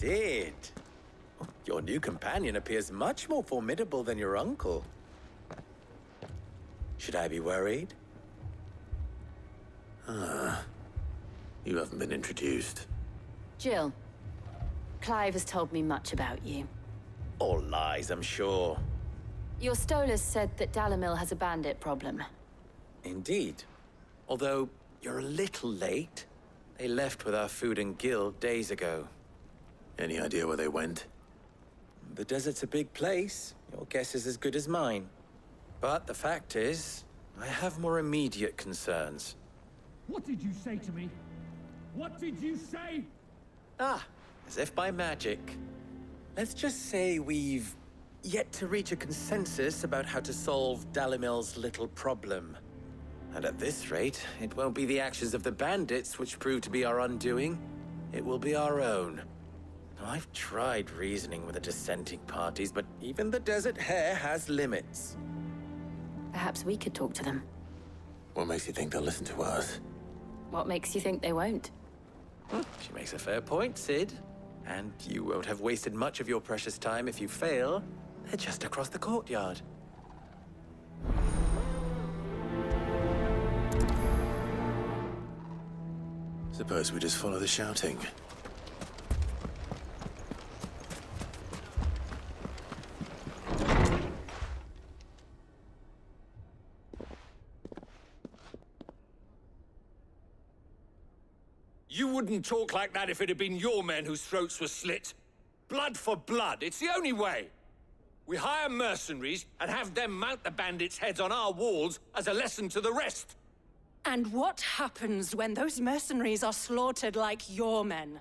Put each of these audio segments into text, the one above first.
Sid! Your new companion appears much more formidable than your uncle. Should I be worried? You haven't been introduced. Jill, Clive has told me much about you. All lies, I'm sure. Your Stolas said that Dalamil has a bandit problem. Indeed. Although, you're a little late. They left with our food and guild days ago. Any idea where they went? The desert's a big place. Your guess is as good as mine. But the fact is, I have more immediate concerns. What did you say to me? What did you say? As if by magic. Let's just say we've yet to reach a consensus about how to solve Dalamil's little problem. And at this rate, it won't be the actions of the bandits which prove to be our undoing. It will be our own. Now, I've tried reasoning with the dissenting parties, but even the Desert Hare has limits. Perhaps we could talk to them. What makes you think they'll listen to us? What makes you think they won't? She makes a fair point, Sid. And you won't have wasted much of your precious time if you fail. They're just across the courtyard. Suppose we just follow the shouting. You wouldn't talk like that if it had been your men whose throats were slit. Blood for blood, it's the only way. We hire mercenaries and have them mount the bandits' heads on our walls as a lesson to the rest. And what happens when those mercenaries are slaughtered like your men?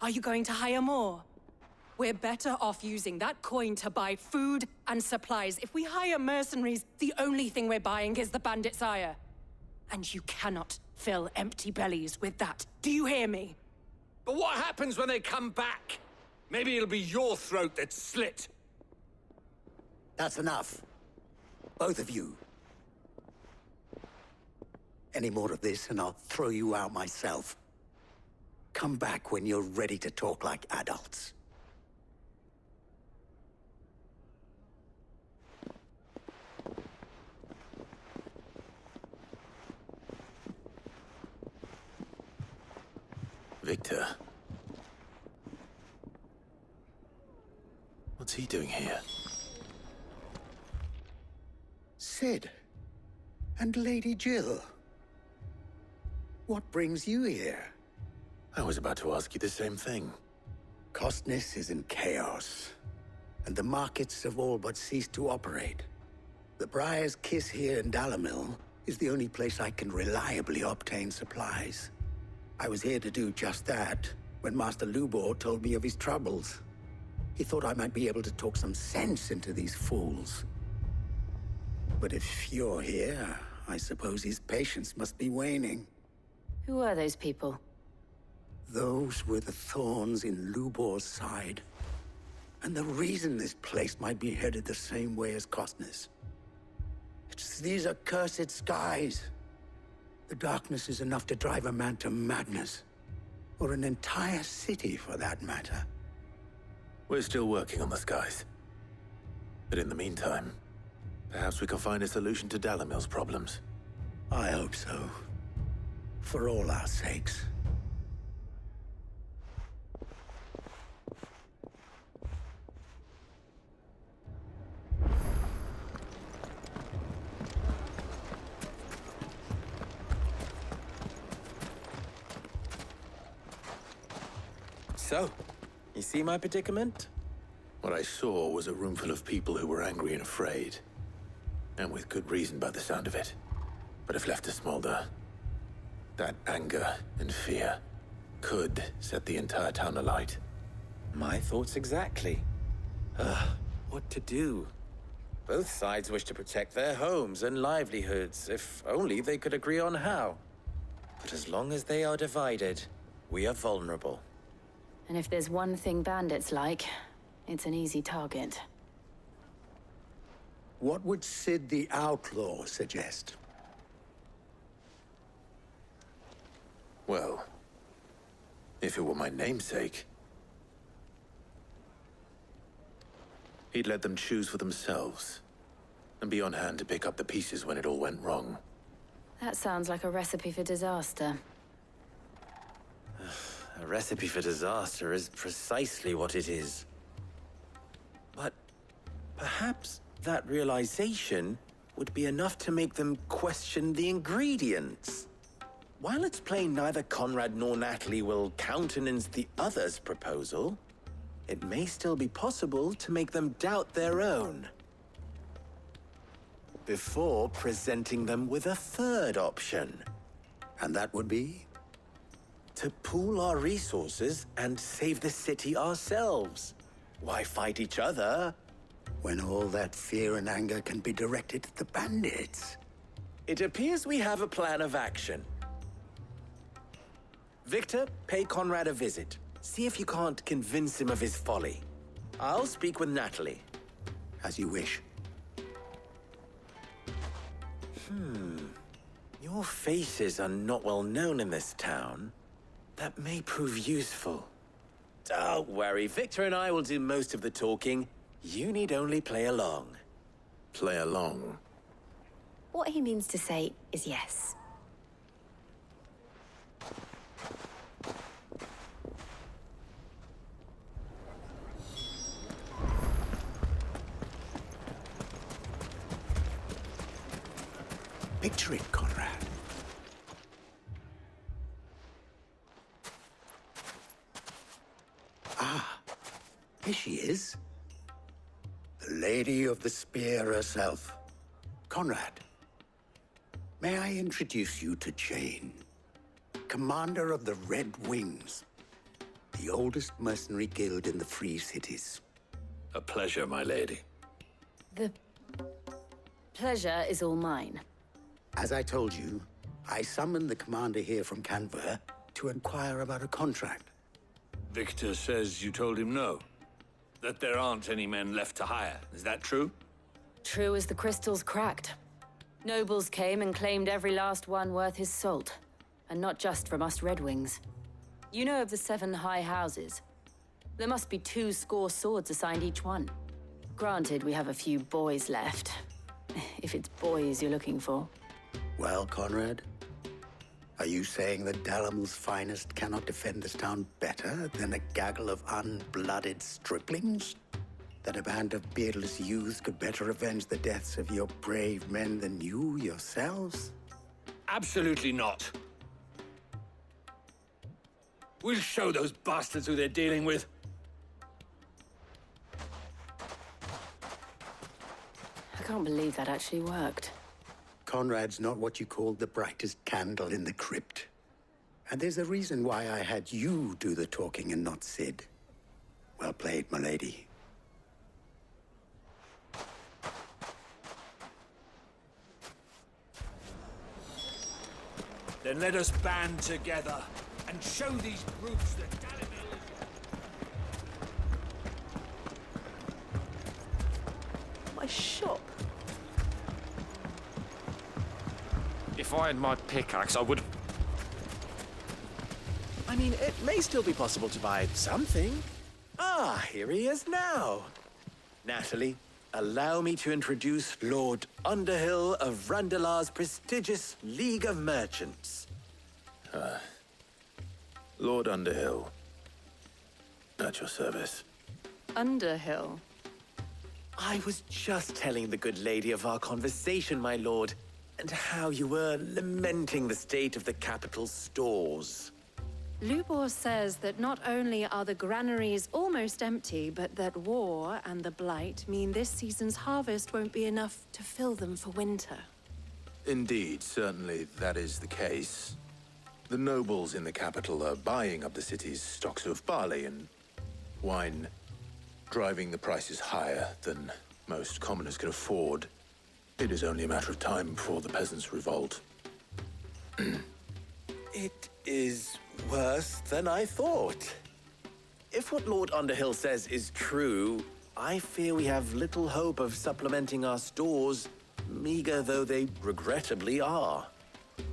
Are you going to hire more? We're better off using that coin to buy food and supplies. If we hire mercenaries, the only thing we're buying is the bandits' ire. And you cannot fill empty bellies with that. Do you hear me? But what happens when they come back? Maybe it'll be your throat that's slit. That's enough. Both of you. Any more of this and I'll throw you out myself. Come back when you're ready to talk like adults. Victor. What's he doing here? Sid. And Lady Jill. What brings you here? I was about to ask you the same thing. Costness is in chaos, and the markets have all but ceased to operate. The Briar's Kiss here in Dalamil is the only place I can reliably obtain supplies. I was here to do just that when Master Lubor told me of his troubles. He thought I might be able to talk some sense into these fools. But if you're here, I suppose his patience must be waning. Who are those people? Those were the thorns in Lubor's side. And the reason this place might be headed the same way as Costness. It's these accursed skies. The darkness is enough to drive a man to madness. Or an entire city, for that matter. We're still working on the skies. But in the meantime, perhaps we can find a solution to Dalamil's problems. I hope so. For all our sakes. So, you see my predicament? What I saw was a room full of people who were angry and afraid. And with good reason by the sound of it. But if left to smolder, that anger and fear could set the entire town alight. My thoughts exactly. What to do? Both sides wish to protect their homes and livelihoods, if only they could agree on how. But as long as they are divided, we are vulnerable. And if there's one thing bandits like, it's an easy target. What would Sid the Outlaw suggest? Well, if it were my namesake, He'd let them choose for themselves, and be on hand to pick up the pieces when it all went wrong. That sounds like a recipe for disaster. A recipe for disaster is precisely what it is. But perhaps that realization would be enough to make them question the ingredients. While it's plain neither Conrad nor Natalie will countenance the other's proposal, it may still be possible to make them doubt their own, before presenting them with a third option. And that would be? To pool our resources and save the city ourselves. Why fight each other? When all that fear and anger can be directed at the bandits. It appears we have a plan of action. Victor, pay Conrad a visit. See if you can't convince him of his folly. I'll speak with Natalie. As you wish. Your faces are not well known in this town. That may prove useful. Don't worry, Victor and I will do most of the talking. You need only play along. Play along. What he means to say is yes. Picture it, Conrad. Ah, here she is. The Lady of the Spear herself. Conrad, may I introduce you to Jane, commander of the Red Wings, the oldest mercenary guild in the Free Cities. A pleasure, my lady. The pleasure is all mine. As I told you, I summoned the commander here from Canver to inquire about a contract. Victor says you told him no. That there aren't any men left to hire. Is that true? True as the crystals cracked. Nobles came and claimed every last one worth his salt. And not just from us Red Wings. You know of the 7 high houses. There must be 2 swords assigned each one. Granted, we have a few boys left. If it's boys you're looking for. Well, Conrad, are you saying that Dalamel's finest cannot defend this town better than a gaggle of unblooded striplings? That a band of beardless youths could better avenge the deaths of your brave men than you yourselves? Absolutely not. We'll show those bastards who they're dealing with. I can't believe that actually worked. Conrad's not what you called the brightest candle in the crypt. And there's a reason why I had you do the talking and not Sid. Well played, my lady. Then let us band together and show these brutes that Dalimil is... My shop. If I had my pickaxe, I would have... I mean, it may still be possible to buy something. Ah, here he is now. Natalie, allow me to introduce Lord Underhill of Randalar's prestigious League of Merchants. Lord Underhill. At your service. Underhill. I was just telling the good lady of our conversation, my lord, and how you were lamenting the state of the capital's stores. Lubor says that not only are the granaries almost empty, but that war and the Blight mean this season's harvest won't be enough to fill them for winter. Indeed, certainly that is the case. The nobles in the capital are buying up the city's stocks of barley and wine, driving the prices higher than most commoners can afford. It is only a matter of time before the peasants revolt. It is worse than I thought. If what Lord Underhill says is true, I fear we have little hope of supplementing our stores, meager though they regrettably are.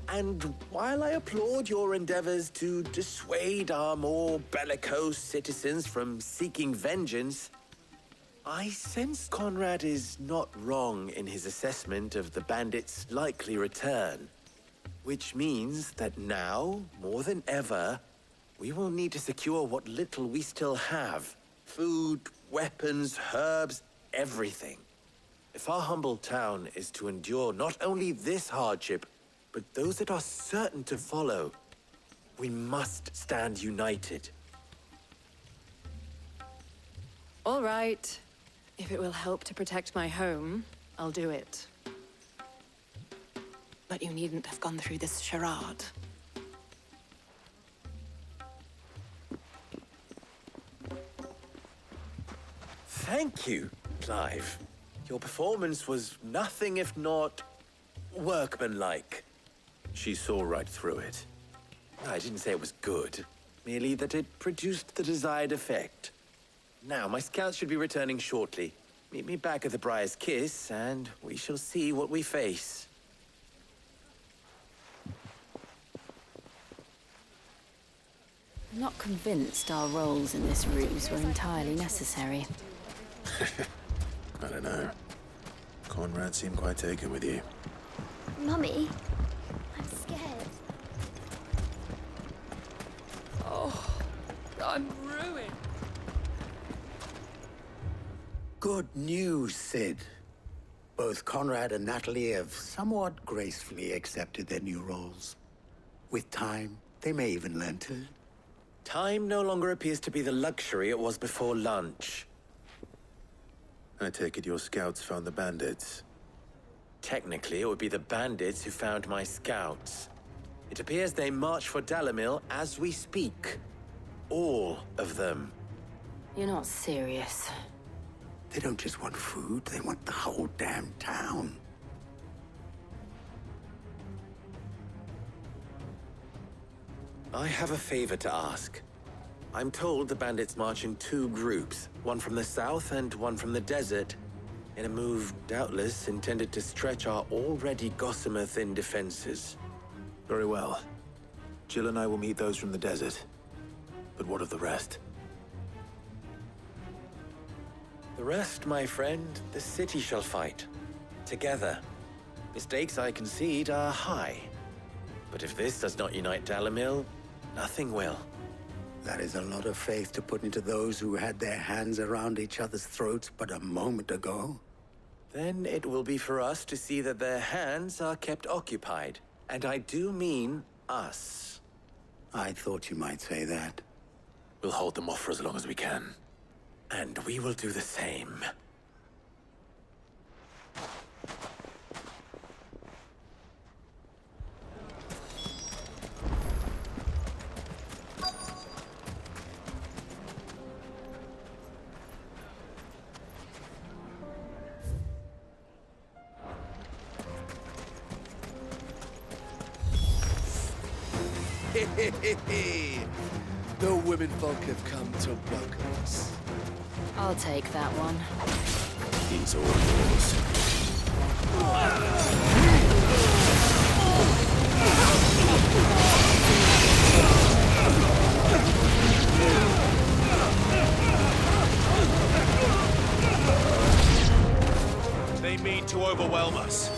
And while I applaud your endeavors to dissuade our more bellicose citizens from seeking vengeance, I sense Conrad is not wrong in his assessment of the bandits' likely return. Which means that now, more than ever, we will need to secure what little we still have. Food, weapons, herbs, everything. If our humble town is to endure not only this hardship, but those that are certain to follow, we must stand united. All right. If it will help to protect my home, I'll do it. But you needn't have gone through this charade. Thank you, Clive. Your performance was nothing if not workmanlike. She saw right through it. I didn't say it was good, merely that it produced the desired effect. Now, my scouts should be returning shortly. Meet me back at the Briar's Kiss, and we shall see what we face. I'm not convinced our roles in this ruse were entirely necessary. I don't know. Conrad seemed quite taken with you. Mummy, I'm scared. Oh, I'm ruined. Good news, Sid. Both Conrad and Natalie have somewhat gracefully accepted their new roles. With time, they may even learn to... Time no longer appears to be the luxury it was before lunch. I take it your scouts found the bandits. Technically, it would be the bandits who found my scouts. It appears they march for Dalimil as we speak. All of them. You're not serious. They don't just want food, they want the whole damn town. I have a favor to ask. I'm told the bandits march in two groups, one from the south and one from the desert, in a move doubtless intended to stretch our already gossamer-thin defenses. Very well. Jill and I will meet those from the desert. But what of the rest? The rest, my friend, the city shall fight. Together. Mistakes, I concede, are high. But if this does not unite Dalimil, nothing will. That is a lot of faith to put into those who had their hands around each other's throats but a moment ago. Then it will be for us to see that their hands are kept occupied. And I do mean us. I thought you might say that. We'll hold them off for as long as we can. And we will do the same. The women folk have come to welcome us. I'll take that one. He's all yours. They mean to overwhelm us.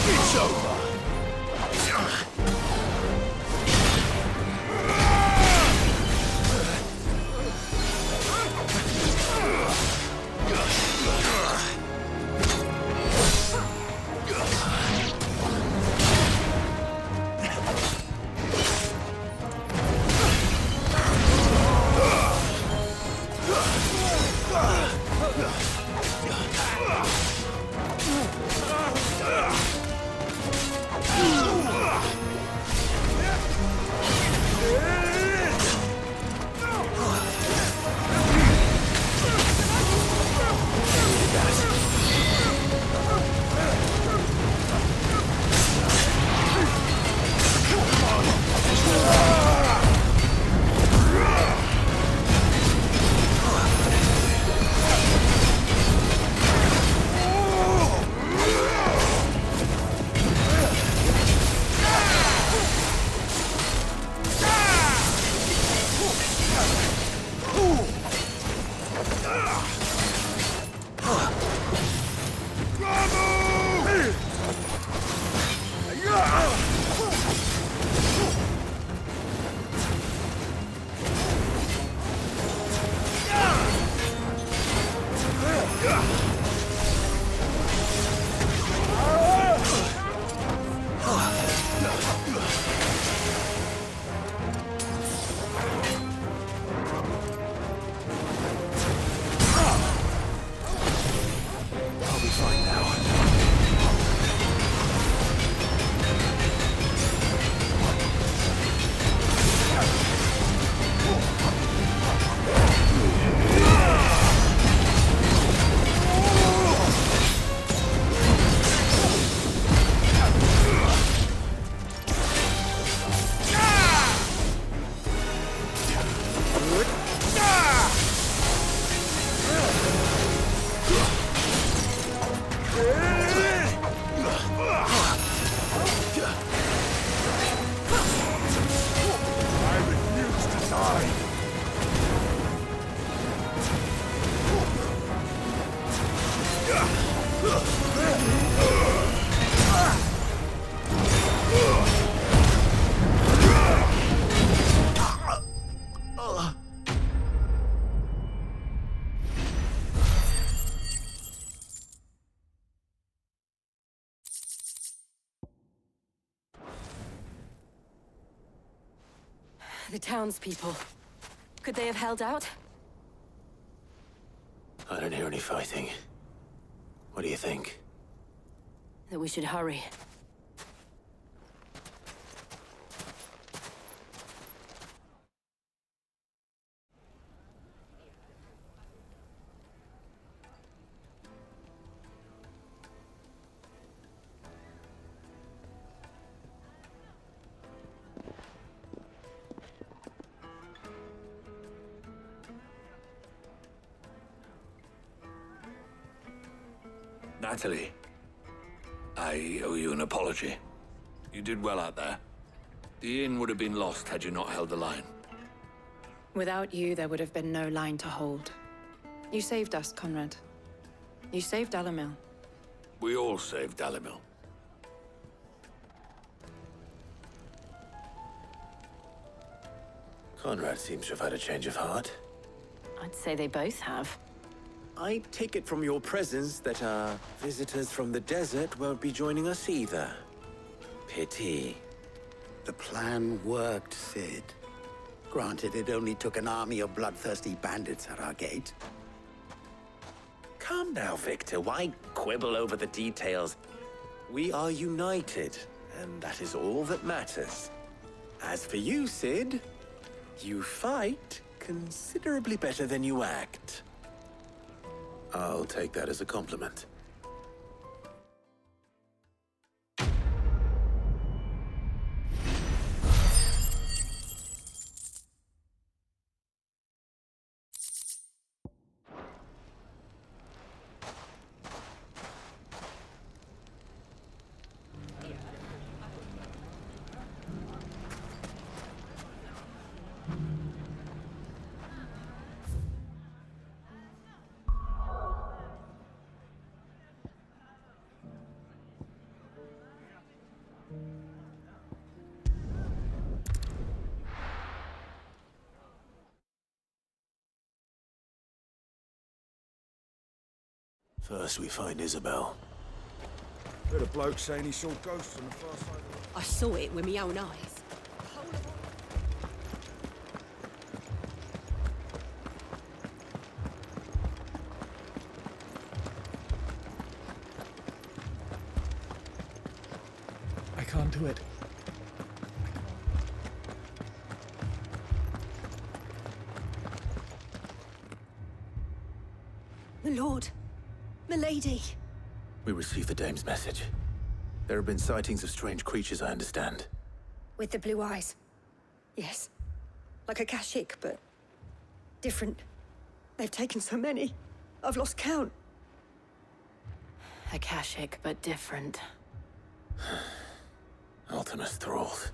It's over. The townspeople. Could they have held out? I don't hear any fighting. What do you think? That we should hurry. Natalie, I owe you an apology. You did well out there. The inn would have been lost had you not held the line. Without you, there would have been no line to hold. You saved us, Conrad. You saved Dalimil. We all saved Dalimil. Conrad seems to have had a change of heart. I'd say they both have. I take it from your presence that our visitors from the desert won't be joining us either. Pity. The plan worked, Sid. Granted, it only took an army of bloodthirsty bandits at our gate. Calm now, Victor. Why quibble over the details? We are united, and that is all that matters. As for you, Sid, you fight considerably better than you act. I'll take that as a compliment. First we find Isabel. Heard a bloke saying he saw ghosts on the far side of the... I saw it with my own eyes. I can't do it. My lord. My lady. We received the dame's message. There have been sightings of strange creatures, I understand. With the blue eyes. Yes. Like a Kashik, but different. They've taken so many. I've lost count. Akashic, but different. Ultimus thralls.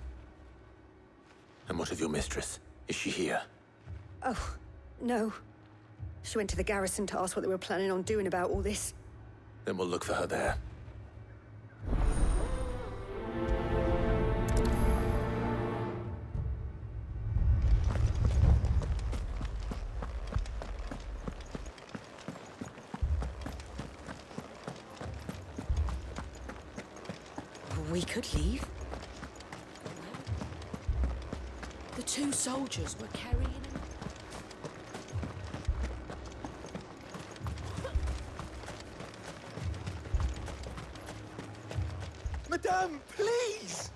And what of your mistress? Is she here? Oh, no. She went to the garrison to ask what they were planning on doing about all this. Then we'll look for her there. We could leave. The two soldiers were carrying him. Madame, please!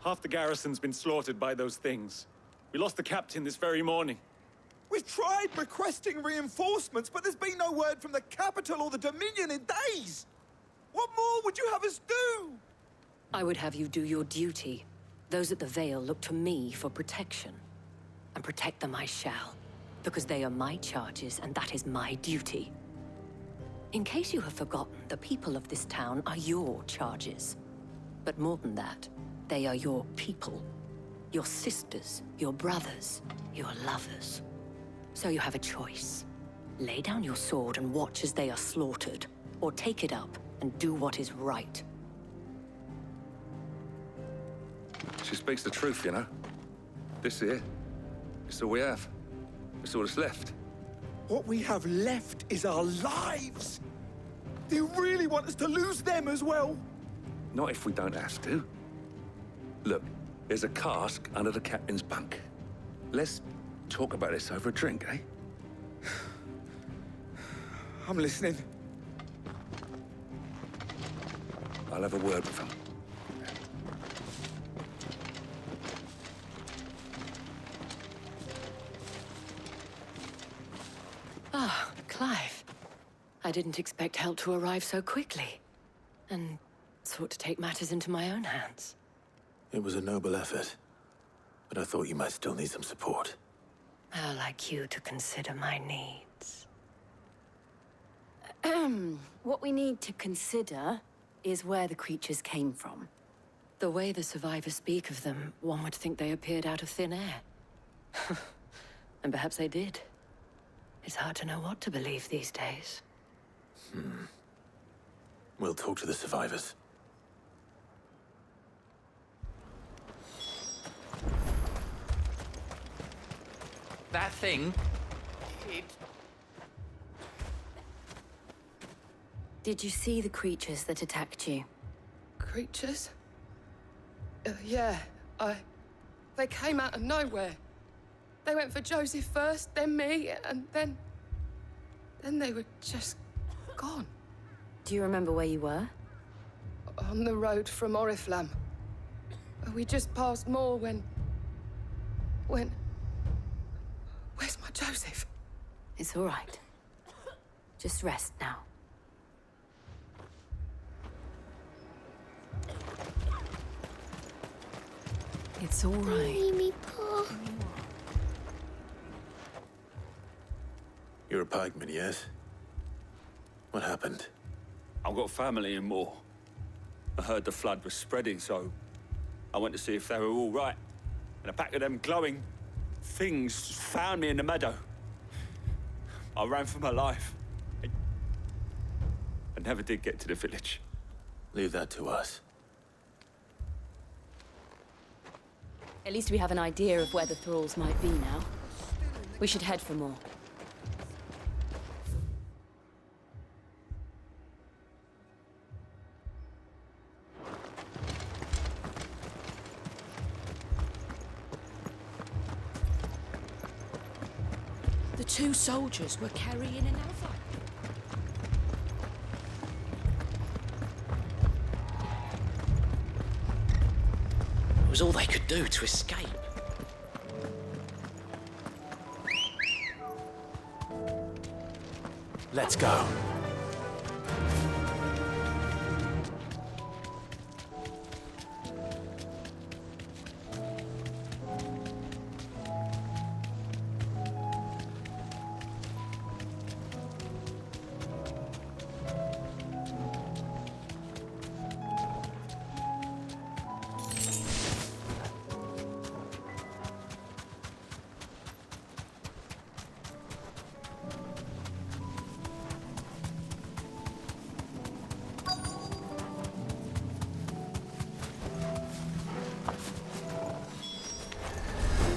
Half the garrison's been slaughtered by those things. We lost the captain this very morning. We've tried requesting reinforcements, but there's been no word from the capital or the Dominion in days! What more would you have us do? I would have you do your duty. Those at the Vale look to me for protection. And protect them I shall. Because they are my charges, and that is my duty. In case you have forgotten, the people of this town are your charges. But more than that, they are your people. Your sisters, your brothers, your lovers. So you have a choice. Lay down your sword and watch as they are slaughtered, or take it up and do what is right. She speaks the truth, you know. This here, it's all we have. It's all that's left. What we have left is our lives! Do you really want us to lose them as well? Not if we don't have to. Look, there's a cask under the captain's bunk. Let's talk about this over a drink, eh? I'm listening. I'll have a word with him. Ah, Clive. I didn't expect help to arrive so quickly. And sought to take matters into my own hands. It was a noble effort, but I thought you might still need some support. I'd like you to consider my needs. What we need to consider is where the creatures came from. The way the survivors speak of them, one would think they appeared out of thin air. And perhaps they did. It's hard to know what to believe these days. We'll talk to the survivors. That thing... Did you see the creatures that attacked you? Creatures? Yeah, They came out of nowhere. They went for Joseph first, then me, and then they were just gone. Do you remember where you were? On the road from Oriflamme. We just passed Moor when... Where's my Joseph? It's all right. Just rest now. It's all right. Me, Paul. You're a pikeman, yes? What happened? I've got family in Moor. I heard the flood was spreading, so I went to see if they were all right. And a pack of them glowing things found me in the meadow. I ran for my life. I never did get to the village. Leave that to us. At least we have an idea of where the thralls might be now. We should head for more. The two soldiers were carrying an alpha. It was all they could do to escape. Let's go.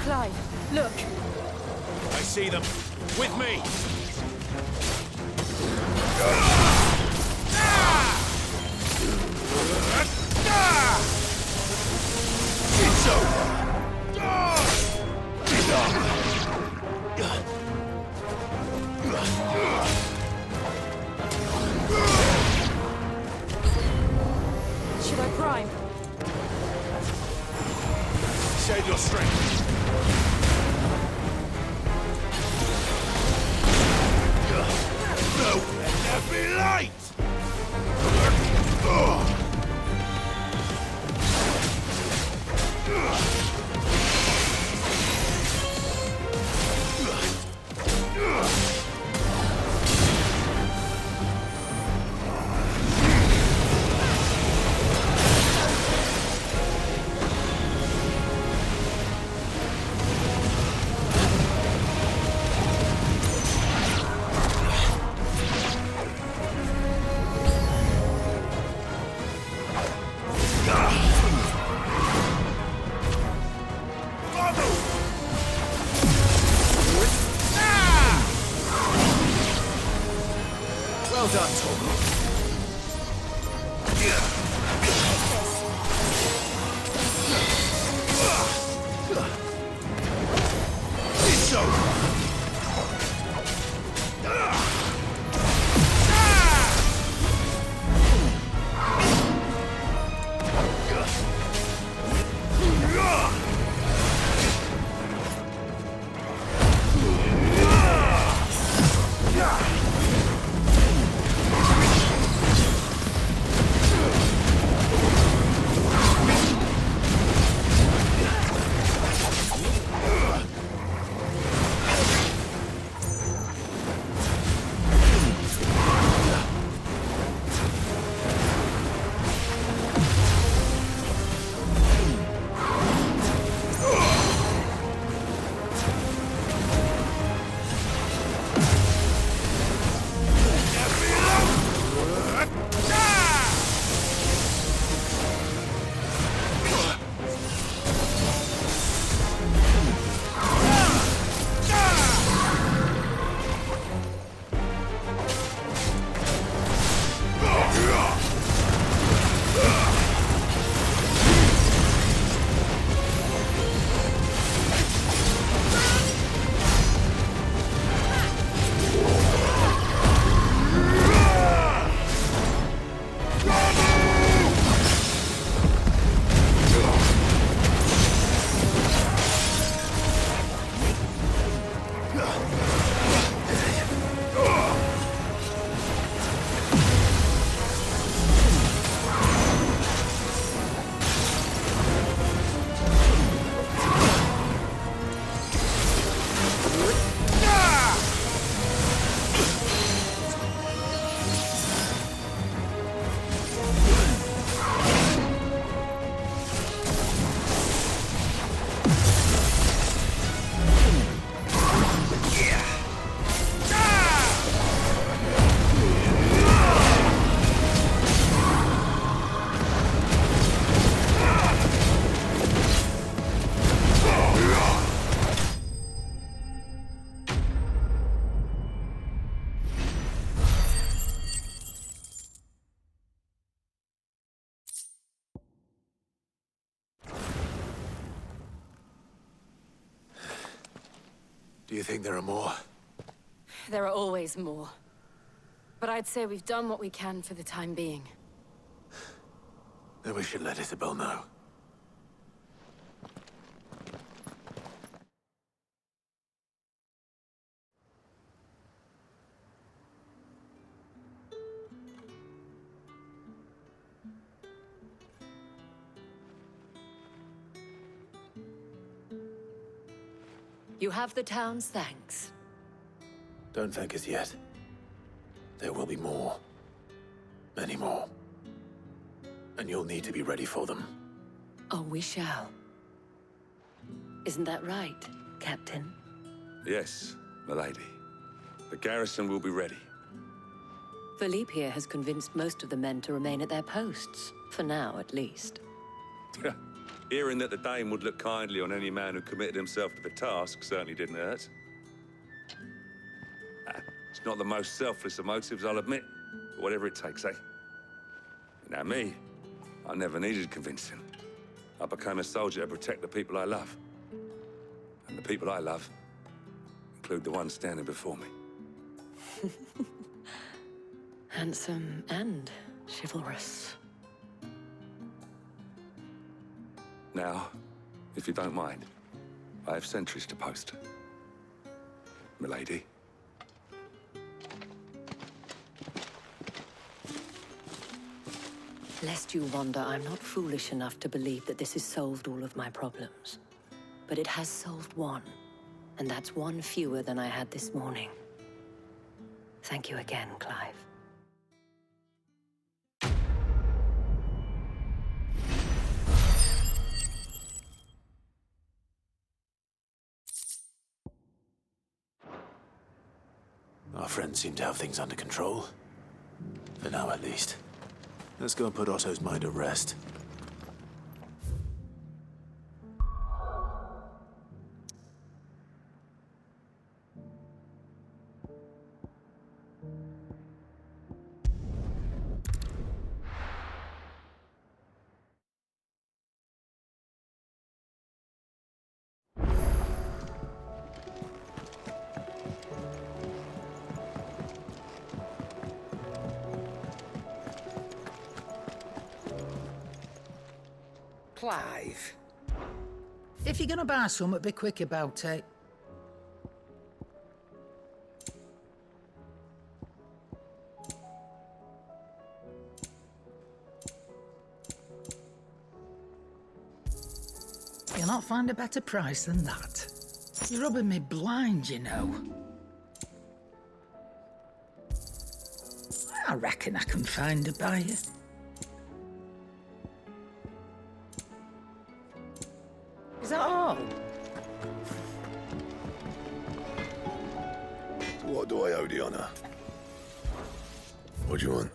Clive, look! I see them. With me! It's over! Should I prime? Save your strength. No, let there be light! Do you think there are more? There are always more. But I'd say we've done what we can for the time being. Then we should let Isabel know. You have the town's thanks. Don't thank us yet. There will be more. Many more. And you'll need to be ready for them. Oh, we shall. Isn't that right, Captain? Yes, milady. The garrison will be ready. Philippe here has convinced most of the men to remain at their posts. For now, at least. Hearing that the Dame would look kindly on any man who committed himself to the task certainly didn't hurt. It's not the most selfless of motives, I'll admit. But whatever it takes, eh? Now me, I never needed convincing. I became a soldier to protect the people I love. And the people I love include the ones standing before me. Handsome and chivalrous. Now, if you don't mind, I have sentries to post. Milady. Lest you wonder, I'm not foolish enough to believe that this has solved all of my problems. But it has solved one, and that's one fewer than I had this morning. Thank you again, Clive. Our friends seem to have things under control. For now, at least. Let's go and put Otto's mind at rest. Clive. If you're gonna buy something, be quick about it. You'll not find a better price than that. You're rubbing me blind, you know. I reckon I can find a buyer. Is that all? What do I owe the honor? What do you want?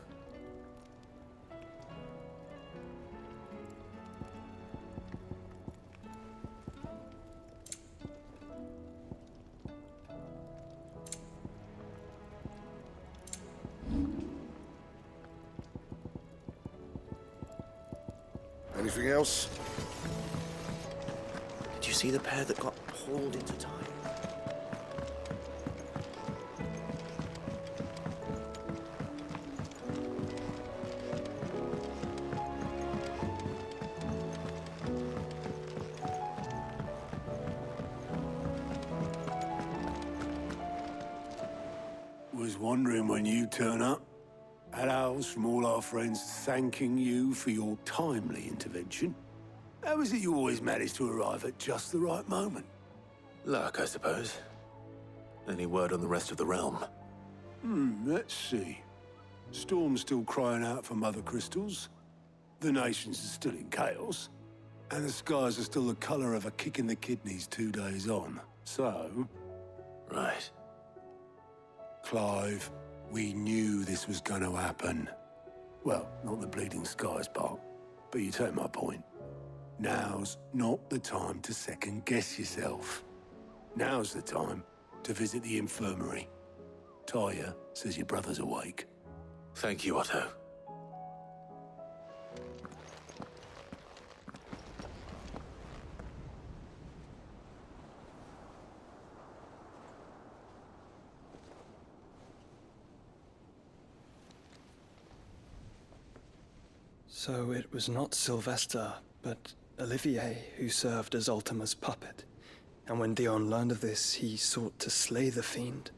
Anything else? Did you see the pair that got hauled into time? Was wondering when you turn up. Had owls from all our friends thanking you for your timely intervention. How is it you always manage to arrive at just the right moment? Luck, I suppose. Any word on the rest of the realm? Let's see. Storm's still crying out for Mothercrystals. The nations are still in chaos. And the skies are still the color of a kick in the kidneys 2 days on. So... Right. Clive, we knew this was going to happen. Well, not the bleeding skies part, but you take my point. Now's not the time to second-guess yourself. Now's the time to visit the infirmary. Tyre says your brother's awake. Thank you, Otto. So it was not Sylvester, but Olivier who served as Ultima's puppet. And when Dion learned of this, he sought to slay the fiend.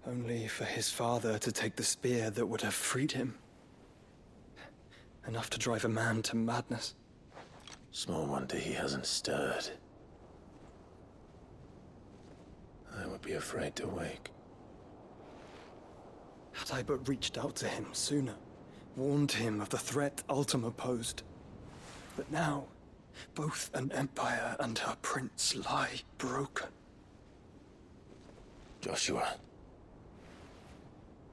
Only for his father to take the spear that would have freed him. Enough to drive a man to madness. Small wonder he hasn't stirred. I would be afraid to wake. Had I but reached out to him sooner, warned him of the threat Ultima posed. But now, both an empire and her prince lie broken. Joshua,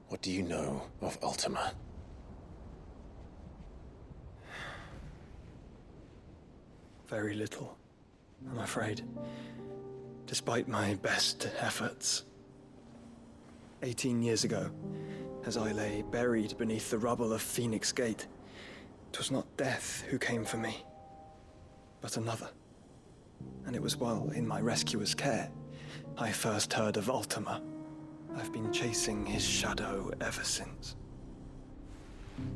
what do you know of Ultima? Very little, I'm afraid. Despite my best efforts. 18 years ago, as I lay buried beneath the rubble of Phoenix Gate, 'twas not death who came for me, but another. And it was while in my rescuer's care, I first heard of Ultima. I've been chasing his shadow ever since.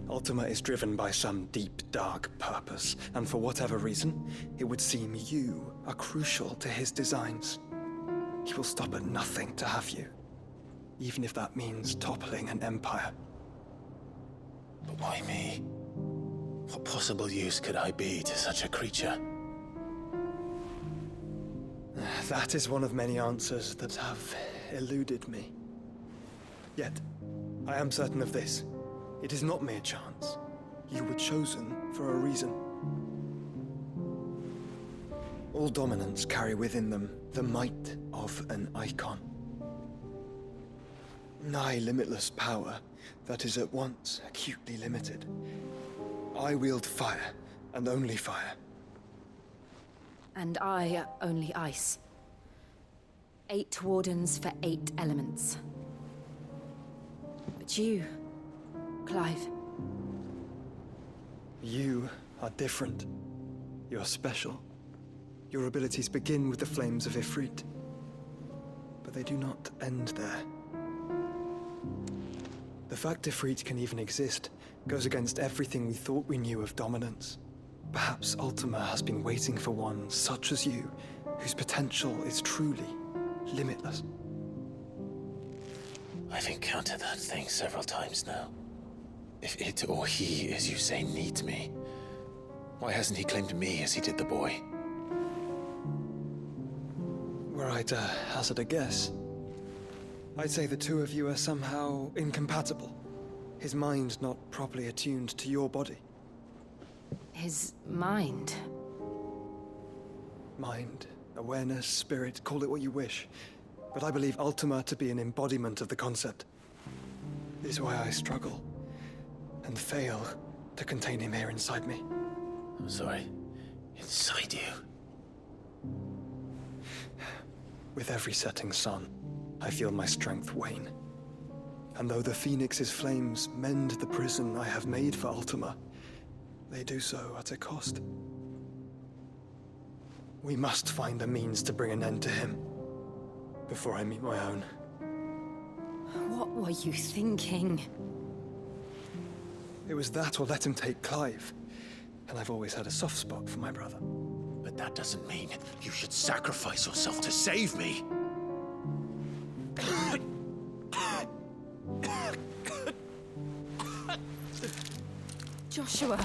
Ultima is driven by some deep, dark purpose, and for whatever reason, it would seem you are crucial to his designs. He will stop at nothing to have you, even if that means toppling an empire. But why me? What possible use could I be to such a creature? That is one of many answers that have eluded me. Yet, I am certain of this. It is not mere chance. You were chosen for a reason. All dominants carry within them the might of an icon. Nigh limitless power that is at once acutely limited. I wield fire, and only fire. And I only ice. 8 wardens for 8 elements. But you, Clive. You are different. You're special. Your abilities begin with the flames of Ifrit. But they do not end there. The fact Ifrit can even exist goes against everything we thought we knew of dominance. Perhaps Ultima has been waiting for one such as you, whose potential is truly limitless. I've encountered that thing several times now. If it or he, as you say, needs me, why hasn't he claimed me as he did the boy? Were I to hazard a guess, I'd say the two of you are somehow incompatible. His mind not properly attuned to your body. His mind? Mind, awareness, spirit, call it what you wish. But I believe Ultima to be an embodiment of the concept. This is why I struggle and fail to contain him here inside me. I'm sorry. Inside you? With every setting sun, I feel my strength wane. And though the Phoenix's flames mend the prison I have made for Ultima, they do so at a cost. We must find a means to bring an end to him before I meet my own. What were you thinking? It was that or let him take Clive. And I've always had a soft spot for my brother. But that doesn't mean you should sacrifice yourself to save me. Joshua.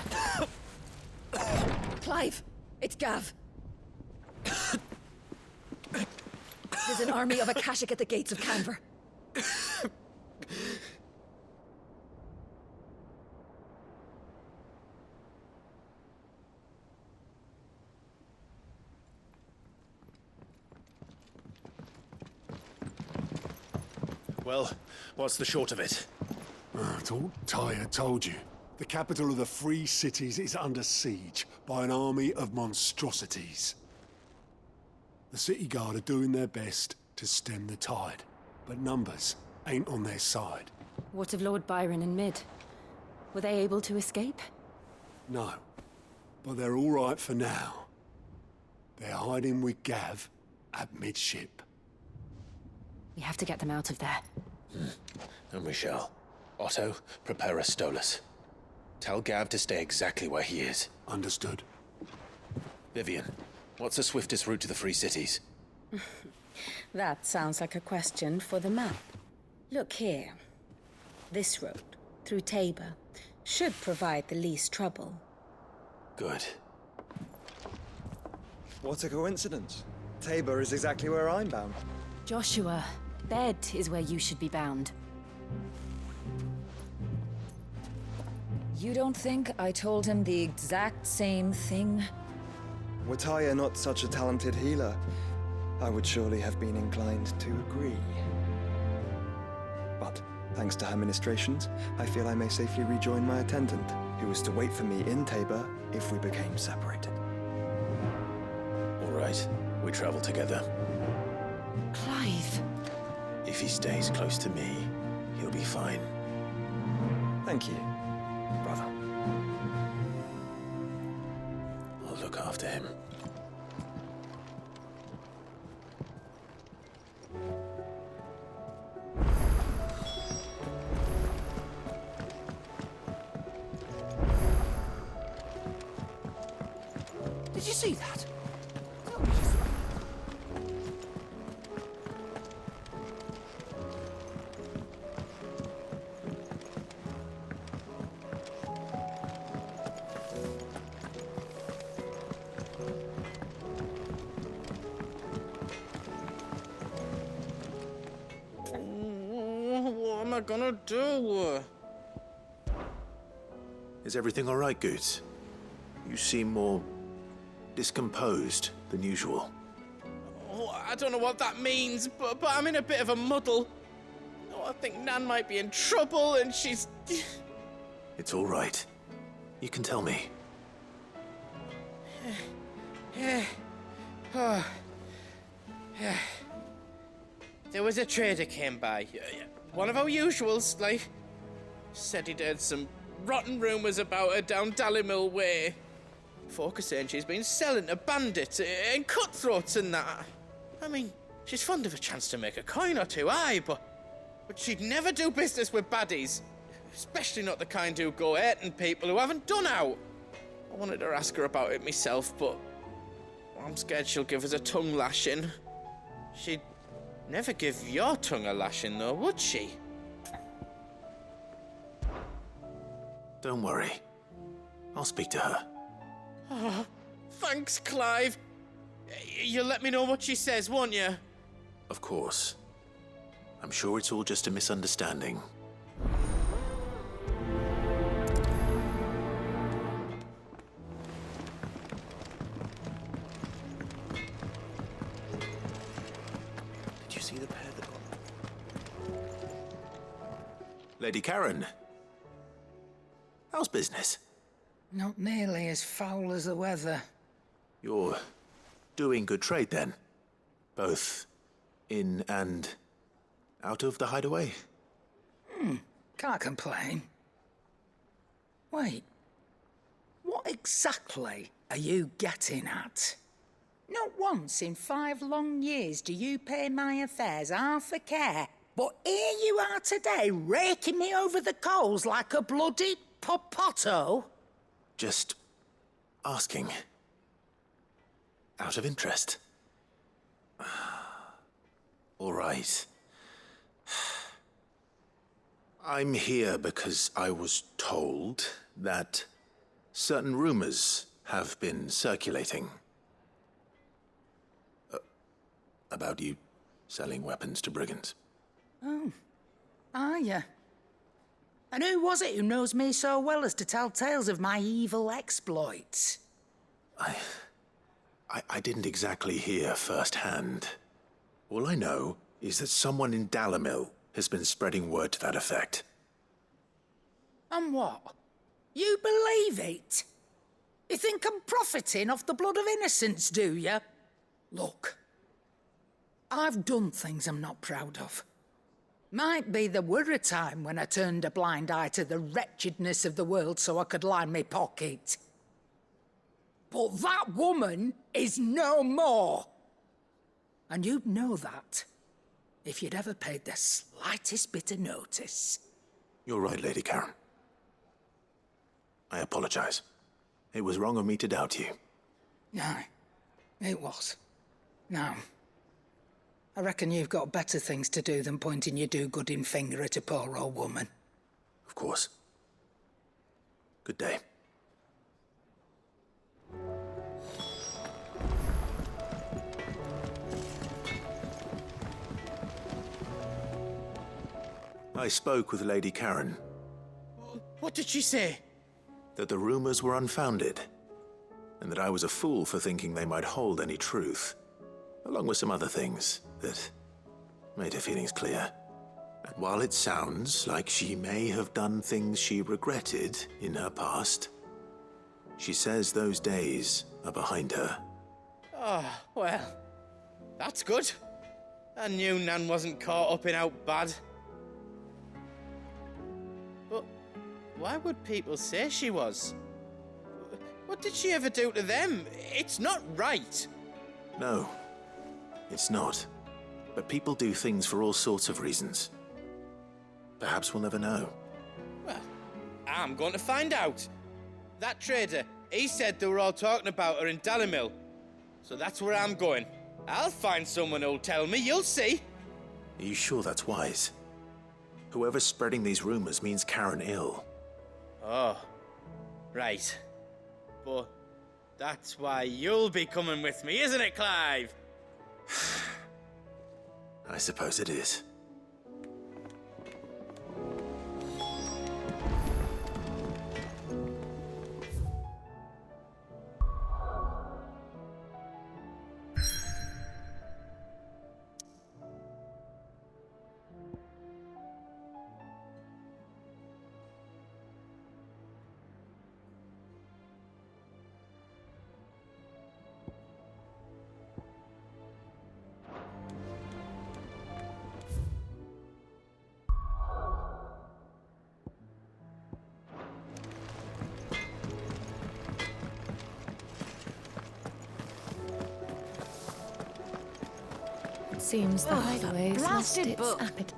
Clive, it's Gav. There's an army of Akashic at the gates of Canver. Well, what's the short of it? I thought Tyre told you. The capital of the Free Cities is under siege by an army of monstrosities. The city guard are doing their best to stem the tide, but numbers ain't on their side. What of Lord Byron and Mid? Were they able to escape? No, but they're all right for now. They're hiding with Gav at midship. We have to get them out of there. And we shall. Otto, prepare a Stolas. Tell Gav to stay exactly where he is. Understood. Vivian, what's the swiftest route to the Free Cities? That sounds like a question for the map. Look here. This road, through Tabor, should provide the least trouble. Good. What a coincidence. Tabor is exactly where I'm bound. Joshua, bed is where you should be bound. You don't think I told him the exact same thing? Were Tyre not such a talented healer, I would surely have been inclined to agree. But, thanks to her ministrations, I feel I may safely rejoin my attendant, who was to wait for me in Tabor if we became separated. All right, we travel together. Clive. If he stays close to me, he'll be fine. Thank you, brother. I'll look after him. Did you see that? What am I gonna do? Is everything all right, Goots? You seem more discomposed than usual. Oh, I don't know what that means, but I'm in a bit of a muddle. Oh, I think Nan might be in trouble, and she's... It's all right. You can tell me. There was a trader came by. One of our usuals, like. Said he'd heard some rotten rumours about her down Dalimil Way. Folk are saying she's been selling to bandits and cutthroats and that. I mean, she's fond of a chance to make a coin or two, aye, but she'd never do business with baddies. Especially not the kind who go hurting people who haven't done out. I wanted to ask her about it myself, but I'm scared she'll give us a tongue lashing. She'd never give your tongue a lashing, though, would she? Don't worry. I'll speak to her. Oh, thanks, Clive. You'll let me know what she says, won't you? Of course. I'm sure it's all just a misunderstanding. Did you see the pair that got... Lady Karen. How's business? Not nearly as foul as the weather. You're doing good trade, then? Both in and out of the hideaway? Can't complain. Wait. What exactly are you getting at? Not once in 5 long years do you pay my affairs half a care, but here you are today, raking me over the coals like a bloody popoto? Just asking. Out of interest. All right. I'm here because I was told that certain rumors have been circulating. About you selling weapons to brigands. Oh, are you? And who was it who knows me so well as to tell tales of my evil exploits? I didn't exactly hear firsthand. All I know is that someone in Dalimil has been spreading word to that effect. And what? You believe it? You think I'm profiting off the blood of innocents, do you? Look, I've done things I'm not proud of. Might be there were a time when I turned a blind eye to the wretchedness of the world so I could line my pocket. But that woman is no more. And you'd know that if you'd ever paid the slightest bit of notice. You're right, Lady Karen. I apologize. It was wrong of me to doubt you. No, it was. No. I reckon you've got better things to do than pointing your do-gooding finger at a poor old woman. Of course. Good day. I spoke with Lady Karen. What did she say? That the rumors were unfounded, and that I was a fool for thinking they might hold any truth, along with some other things that made her feelings clear. And while it sounds like she may have done things she regretted in her past, she says those days are behind her. Oh, well, that's good. I knew Nan wasn't caught up in out bad. But why would people say she was? What did she ever do to them? It's not right. No, it's not. But people do things for all sorts of reasons. Perhaps we'll never know. Well, I'm going to find out. That trader, he said they were all talking about her in Dalimil. So that's where I'm going. I'll find someone who'll tell me, you'll see. Are you sure that's wise? Whoever's spreading these rumors means Karen ill. Oh, right. But that's why you'll be coming with me, isn't it, Clive? I suppose it is. Seems the hideaway's lost blasted its book. appetite.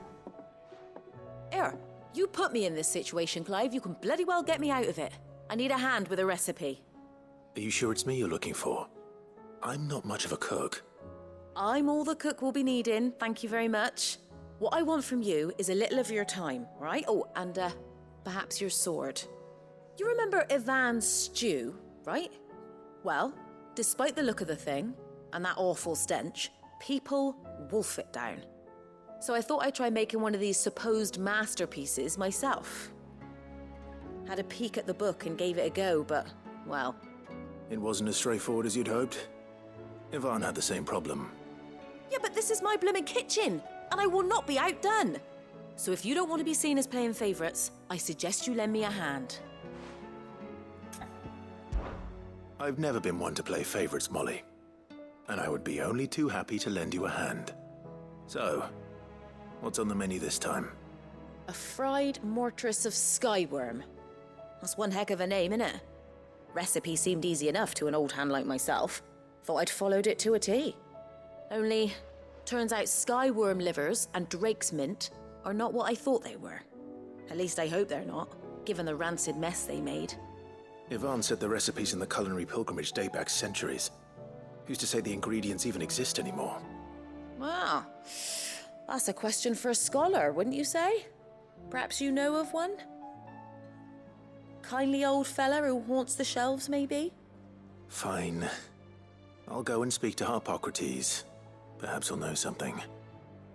Here, you put me in this situation, Clive. You can bloody well get me out of it. I need a hand with a recipe. Are you sure it's me you're looking for? I'm not much of a cook. I'm all the cook will be needing, thank you very much. What I want from you is a little of your time, right? Oh, and perhaps your sword. You remember Ivan's stew, right? Well, despite the look of the thing, and that awful stench, people wolf it down. So I thought I'd try making one of these supposed masterpieces myself. Had a peek at the book and gave it a go, but, well... It wasn't as straightforward as you'd hoped. Ivan had the same problem. Yeah, but this is my blooming kitchen, and I will not be outdone. So if you don't want to be seen as playing favourites, I suggest you lend me a hand. I've never been one to play favourites, Molly. And I would be only too happy to lend you a hand. So, what's on the menu this time? A fried mortress of skyworm. That's one heck of a name, innit? Recipe seemed easy enough to an old hand like myself. Thought I'd followed it to a T. Only, turns out skyworm livers and drake's mint are not what I thought they were. At least I hope they're not, given the rancid mess they made. Ivan said the recipes in the culinary pilgrimage date back centuries. Who's to say the ingredients even exist anymore? Well, that's a question for a scholar, wouldn't you say? Perhaps you know of one? Kindly old fella who haunts the shelves, maybe? Fine. I'll go and speak to Harpocrates. Perhaps he'll know something.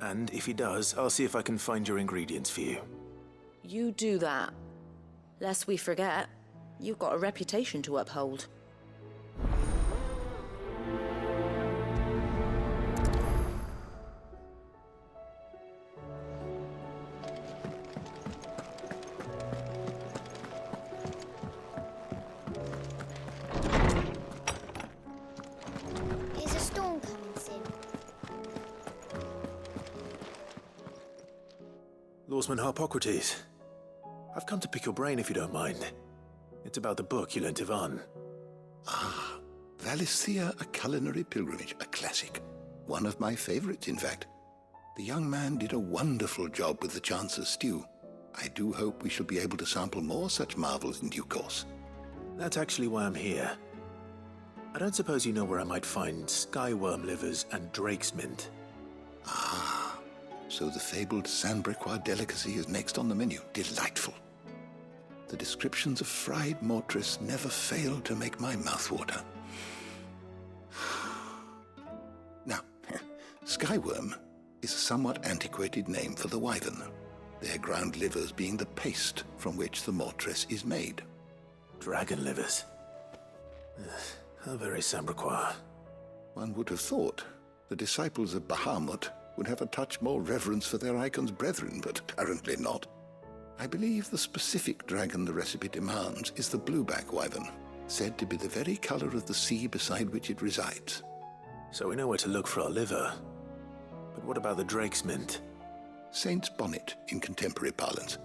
And if he does, I'll see if I can find your ingredients for you. You do that. Lest we forget, you've got a reputation to uphold. Is a storm coming soon? Lawsman Harpocrates. I've come to pick your brain if you don't mind. It's about the book you lent Ivan. Ah, Valicia, a culinary pilgrimage, a classic. One of my favorites, in fact. The young man did a wonderful job with the Chance's stew. I do hope we shall be able to sample more such marvels in due course. That's actually why I'm here. I don't suppose you know where I might find skyworm livers and drake's mint. Ah, so the fabled Sandbrequois delicacy is next on the menu. Delightful. The descriptions of fried mortress never fail to make my mouth water. Now, skyworm is a somewhat antiquated name for the wyvern, their ground livers being the paste from which the mortress is made. Dragon livers. How very Sandbrequois. One would have thought the disciples of Bahamut would have a touch more reverence for their icon's brethren, but apparently not. I believe the specific dragon the recipe demands is the blueback wyvern, said to be the very color of the sea beside which it resides. So we know where to look for our liver. But what about the drake's mint? Saint's bonnet in contemporary parlance,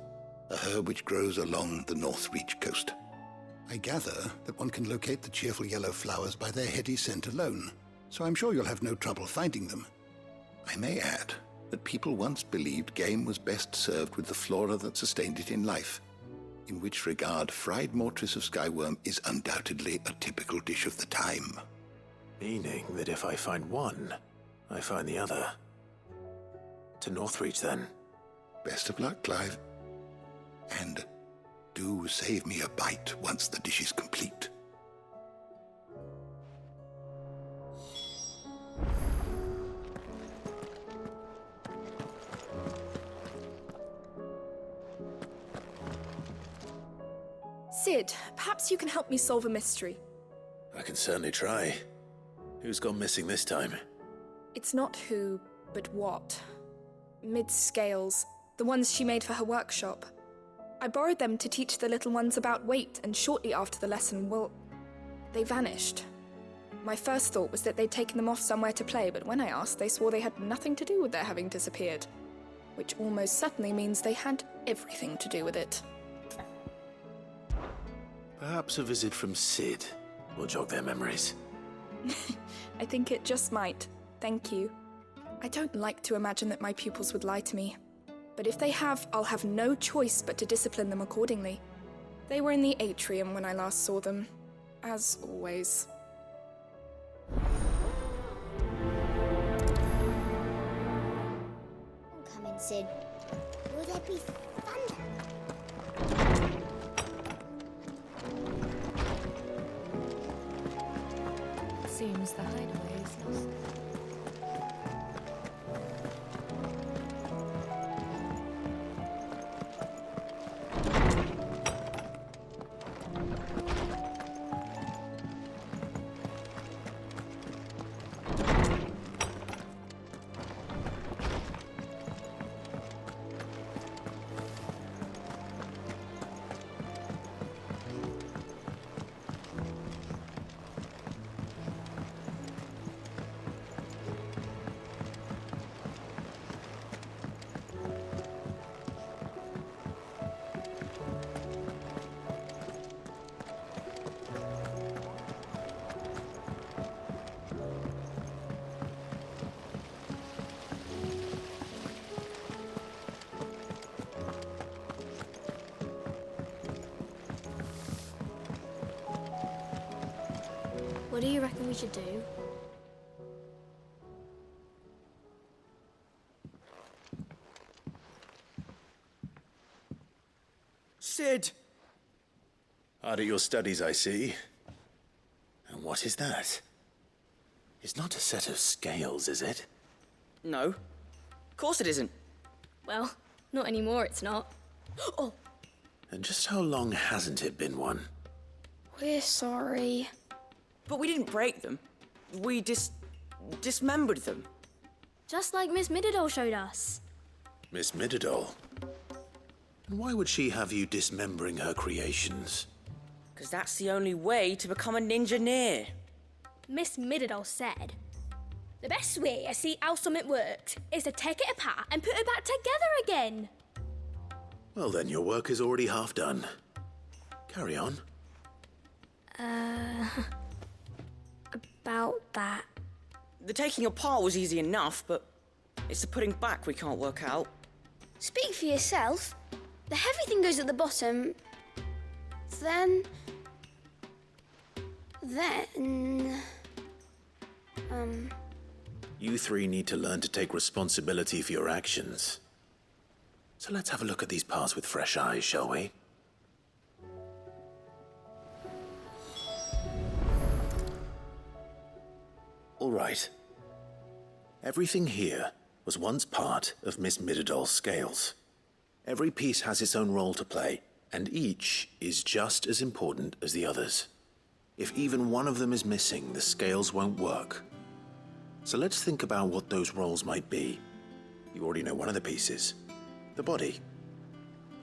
a herb which grows along the North Reach coast. I gather that one can locate the cheerful yellow flowers by their heady scent alone, so I'm sure you'll have no trouble finding them. I may add that people once believed game was best served with the flora that sustained it in life, in which regard fried mortress of skyworm is undoubtedly a typical dish of the time. Meaning that if I find one, I find the other. To Northreach, then. Best of luck, Clive. And do save me a bite once the dish is complete. Sid, perhaps you can help me solve a mystery. I can certainly try. Who's gone missing this time? It's not who, but what. Mid's scales, the ones she made for her workshop. I borrowed them to teach the little ones about weight, and shortly after the lesson, well, they vanished. My first thought was that they'd taken them off somewhere to play, but when I asked, they swore they had nothing to do with their having disappeared. Which almost certainly means they had everything to do with it. Perhaps a visit from Sid will jog their memories. I think it just might. Thank you. I don't like to imagine that my pupils would lie to me. But if they have, I'll have no choice but to discipline them accordingly. They were in the atrium when I last saw them, as always. Come in, Sid. Will there be thunder? Seems the hideaway is lost. What do you reckon we should do? Sid! Hard at your studies, I see. And what is that? It's not a set of scales, is it? No. Of course it isn't. Well, not anymore, it's not. Oh! And just how long hasn't it been one? We're sorry. But we didn't break them. We dismembered them. Just like Miss Mididol showed us. Miss Mididol? And why would she have you dismembering her creations? Because that's the only way to become a ninja-neer. Miss Mididol said, the best way to see how something worked is to take it apart and put it back together again. Well then, your work is already half done. Carry on. About that. The taking apart was easy enough, but It's the putting back we can't work out. Speak for yourself. The heavy thing goes at the bottom. Then... You three need to learn to take responsibility for your actions. So let's have a look at these parts with fresh eyes, shall we? All right. Everything here was once part of Miss Midadol's scales. Every piece has its own role to play, and each is just as important as the others. If even one of them is missing, the scales won't work. So let's think about what those roles might be. You already know one of the pieces, the body.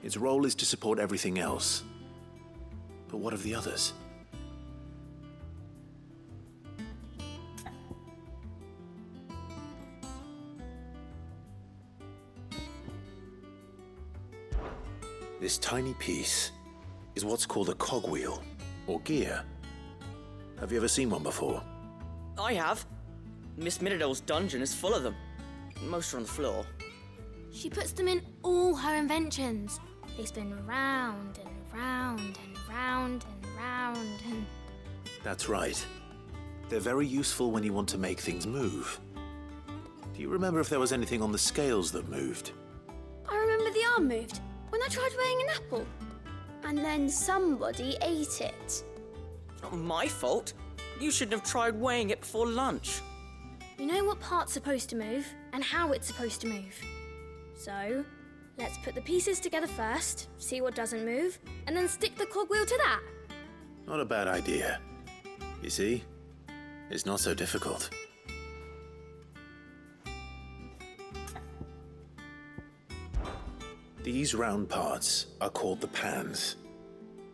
Its role is to support everything else. But what of the others? This tiny piece is what's called a cogwheel, or gear. Have you ever seen one before? I have. Miss Midadol's dungeon is full of them. Most are on the floor. She puts them in all her inventions. They spin round and round and round and round and... That's right. They're very useful when you want to make things move. Do you remember if there was anything on the scales that moved? I remember the arm moved when I tried weighing an apple. And then somebody ate it. Not my fault. You shouldn't have tried weighing it before lunch. You know what part's supposed to move and how it's supposed to move. So, let's put the pieces together first, see what doesn't move, and then stick the cogwheel to that. Not a bad idea. You see, it's not so difficult. These round parts are called the pans.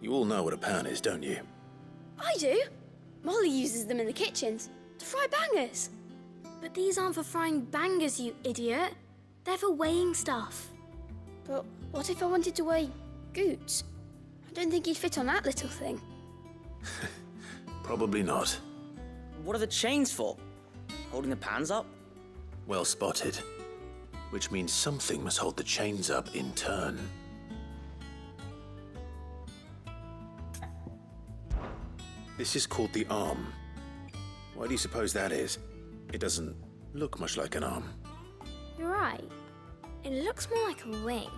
You all know what a pan is, don't you? I do. Molly uses them in the kitchens to fry bangers. But these aren't for frying bangers, you idiot. They're for weighing stuff. But what if I wanted to weigh goods? I don't think he'd fit on that little thing. Probably not. What are the chains for? Holding the pans up? Well spotted. Which means something must hold the chains up in turn. This is called the arm. Why do you suppose that is? It doesn't look much like an arm. You're right. It looks more like a wing.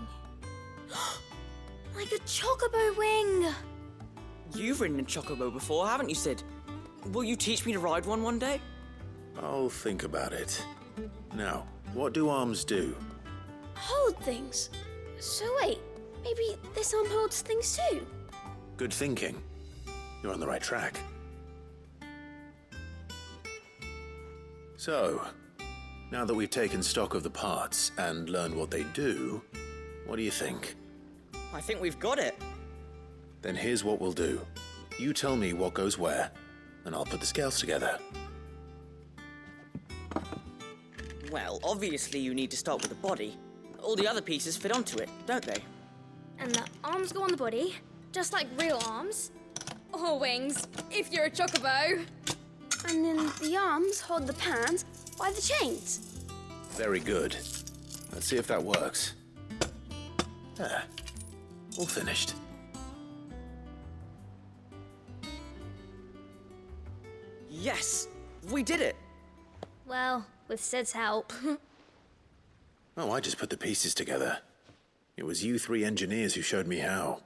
Like a chocobo wing! You've ridden a chocobo before, haven't you, Sid? Will you teach me to ride one day? I'll think about it. Now, what do arms do? Hold things. So wait, maybe this arm holds things too? Good thinking. You're on the right track. So, now that we've taken stock of the parts and learned what they do, what do you think? I think we've got it. Then here's what we'll do. You tell me what goes where, and I'll put the scales together. Well, obviously you need to start with the body. All the other pieces fit onto it, don't they? And the arms go on the body, just like real arms. Or wings, if you're a chocobo. And then the arms hold the pans by the chains. Very good. Let's see if that works. Ah, all finished. Yes! We did it! Well, with Sid's help. Oh, I just put the pieces together. It was you three engineers who showed me how.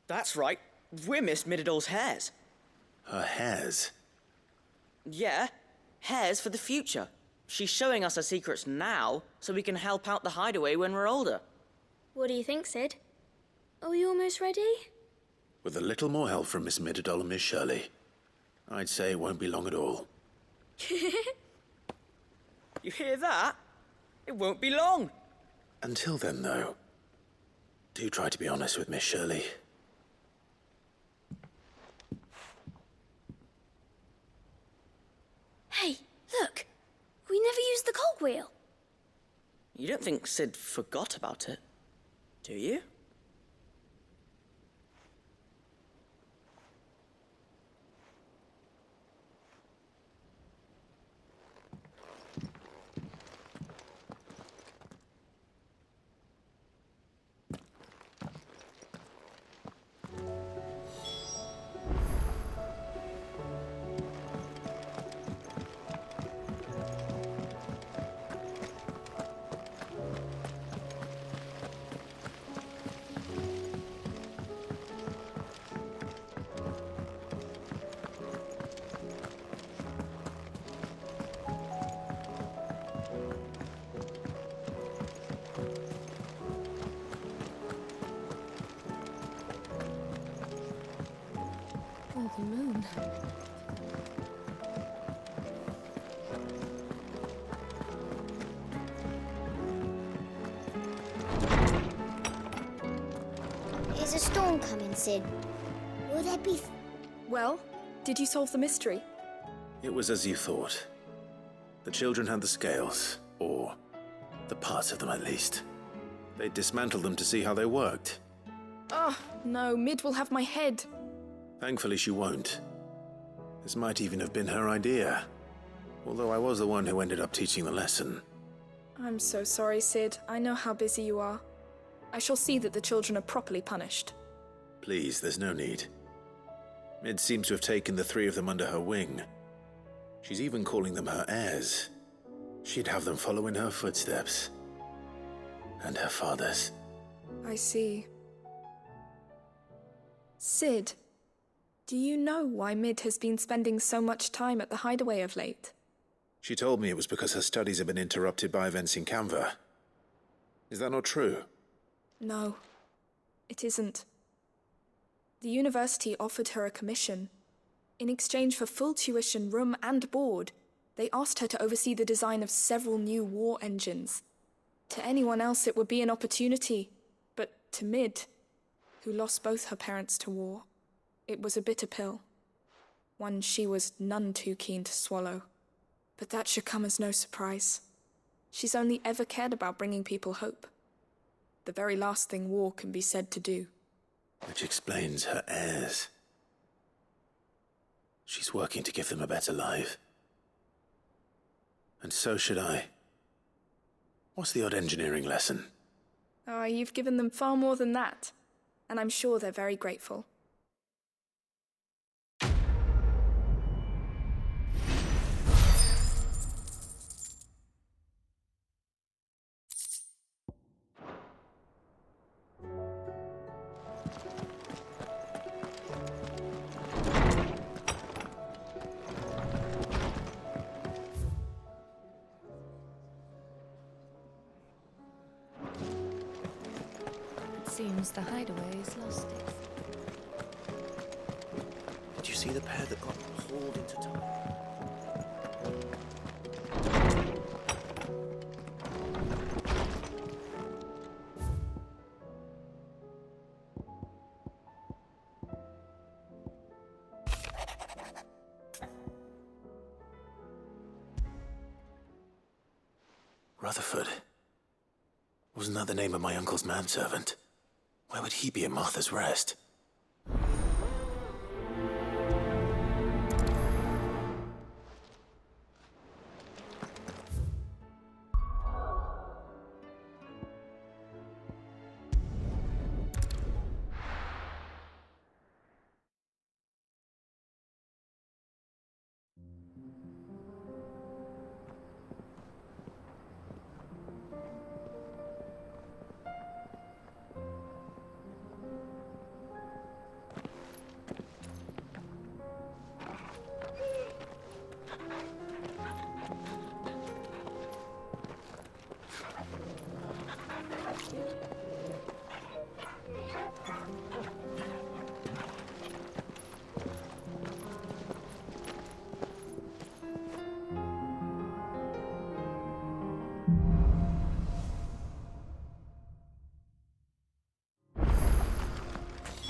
That's right. We're Miss Midadol's hairs. Her hairs? Yeah, hairs for the future. She's showing us her secrets now, so we can help out the hideaway when we're older. What do you think, Sid? Are we almost ready? With a little more help from Miss Midadol and Miss Shirley, I'd say it won't be long at all. You hear that? It won't be long. Until then, though, do try to be honest with Miss Shirley. Hey, look! We never used the cogwheel. You don't think Sid forgot about it, do you? the moon. Is a storm coming, Sid? Will there be... Well, did you solve the mystery? It was as you thought. The children had the scales, or the parts of them at least. They dismantled them to see how they worked. Oh, no, Mid will have my head. Thankfully she won't. This might even have been her idea. Although I was the one who ended up teaching the lesson. I'm so sorry, Sid. I know how busy you are. I shall see that the children are properly punished. Please, there's no need. Mid seems to have taken the three of them under her wing. She's even calling them her heirs. She'd have them follow in her footsteps. And her father's. I see. Sid, do you know why Mid has been spending so much time at the hideaway of late? She told me it was because her studies have been interrupted by events in Canva. Is that not true? No, it isn't. The university offered her a commission. In exchange for full tuition, room and board, they asked her to oversee the design of several new war engines. To anyone else it would be an opportunity, but to Mid, who lost both her parents to war, it was a bitter pill. One she was none too keen to swallow. But that should come as no surprise. She's only ever cared about bringing people hope. The very last thing war can be said to do. Which explains her heirs. She's working to give them a better life. And so should I. What's the odd engineering lesson? Ah, you've given them far more than that. And I'm sure they're very grateful. Seems the hideaway is lost. Did you see the pair that got hauled into time? Rutherford. Wasn't that the name of my uncle's manservant? Why would he be at Martha's Rest?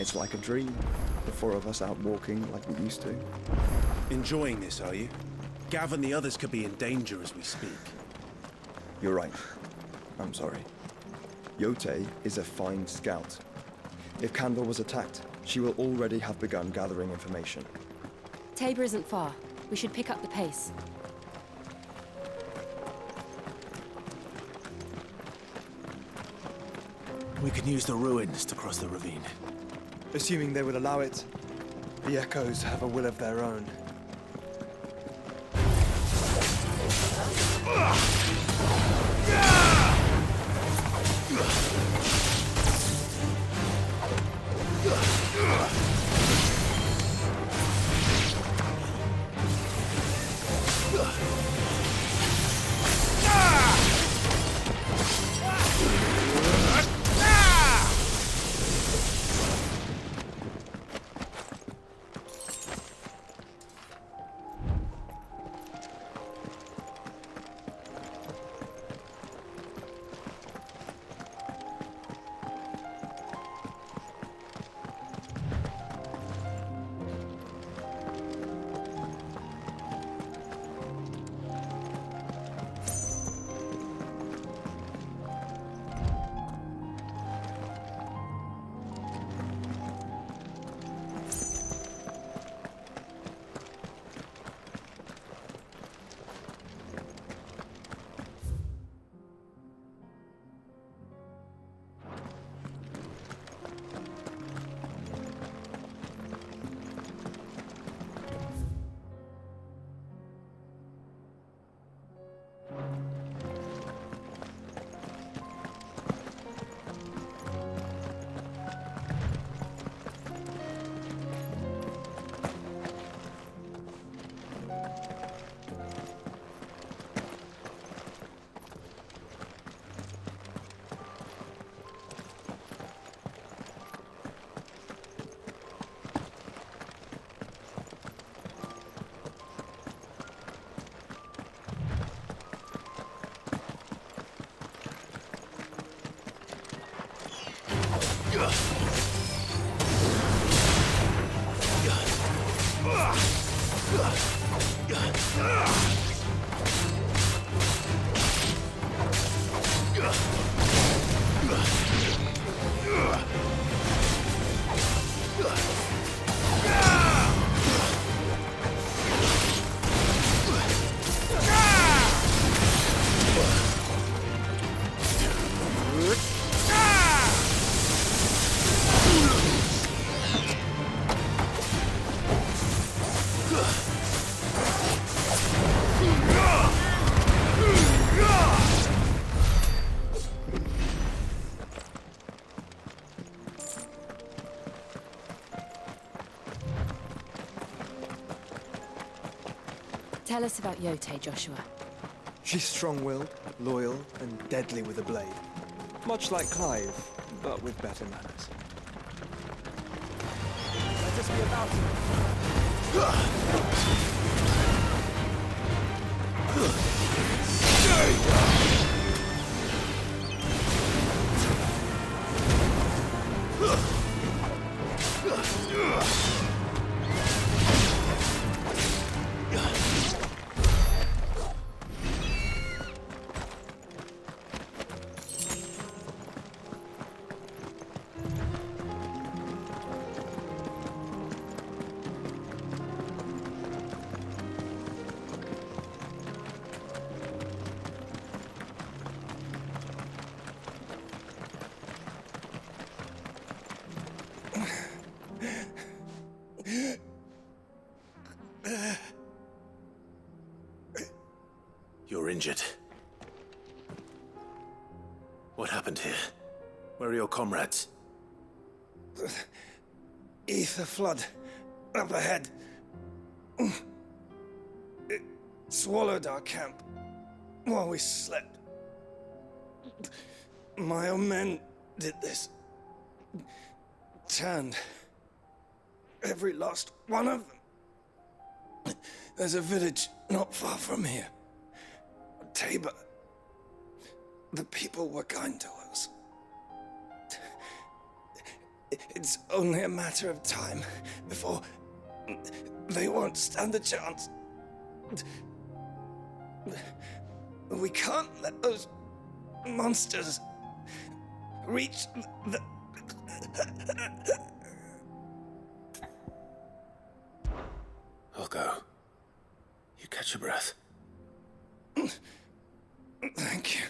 It's like a dream. The four of us out walking like we used to. Enjoying this, are you? Gav and the others could be in danger as we speak. You're right. I'm sorry. Yote is a fine scout. If Candle was attacked, she will already have begun gathering information. Tabor isn't far. We should pick up the pace. We can use the ruins to cross the ravine. Assuming they will allow it, the Echoes have a will of their own. Tell us about Yote, Joshua. She's strong-willed, loyal, and deadly with a blade. Much like Clive, but with better manners. Let us be about You're injured. What happened here? Where are your comrades? Aether flood. Up ahead. It swallowed our camp while we slept. My own men did this. Turned. Every last one of them. There's a village not far from here. Tabor. The people were kind to us. It's only a matter of time before they won't stand a chance. We can't let those monsters reach the... I'll go. You catch your breath. Thank you.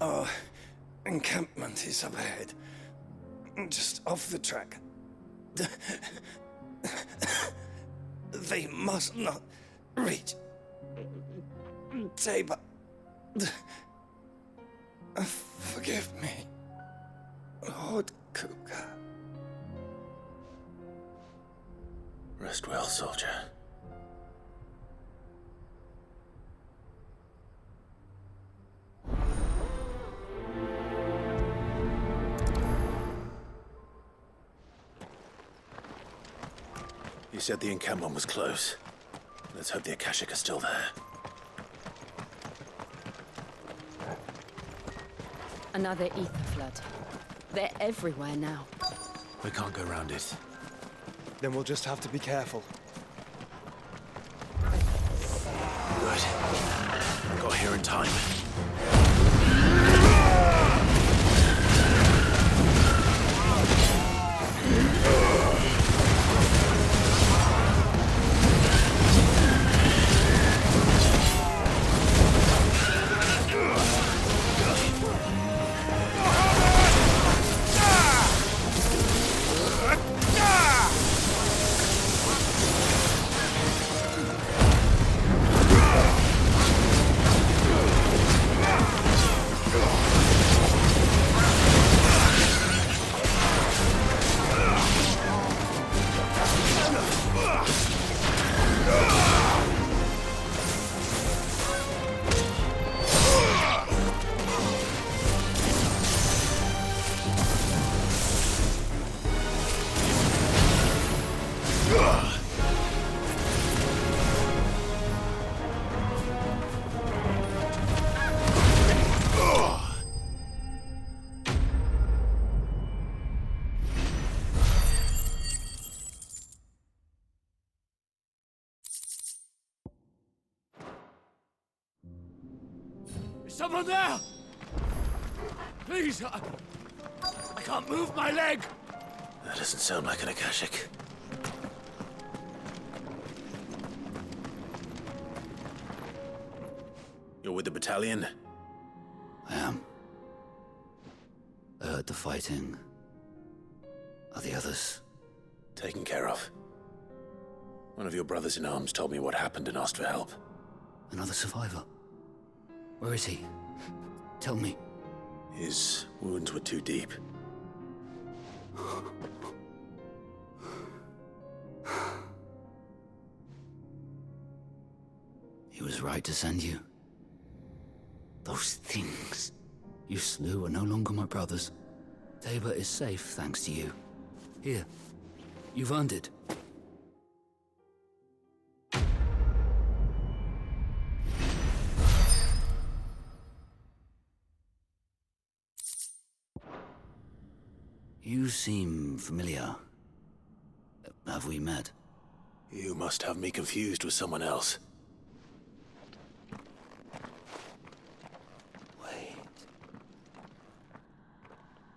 Our encampment is up ahead. Just off the track. They must not reach Tabor. Forgive me, Lord Cougar. Rest well, soldier. You said the encampment was close. Let's hope the Akashic are still there. Another ether flood. They're everywhere now. We can't go around it. Then we'll just have to be careful. Good. Got here in time. Someone there! Please, I can't move my leg! That doesn't sound like an Akashic. You're with the battalion? I am. I heard the fighting. Are the others? Taken care of. One of your brothers in arms told me what happened and asked for help. Another survivor? Where is he? Tell me. His wounds were too deep. He was right to send you. Those things you slew are no longer my brothers. Tabor is safe thanks to you. Here, you've earned it. You seem familiar. Have we met? You must have me confused with someone else. Wait.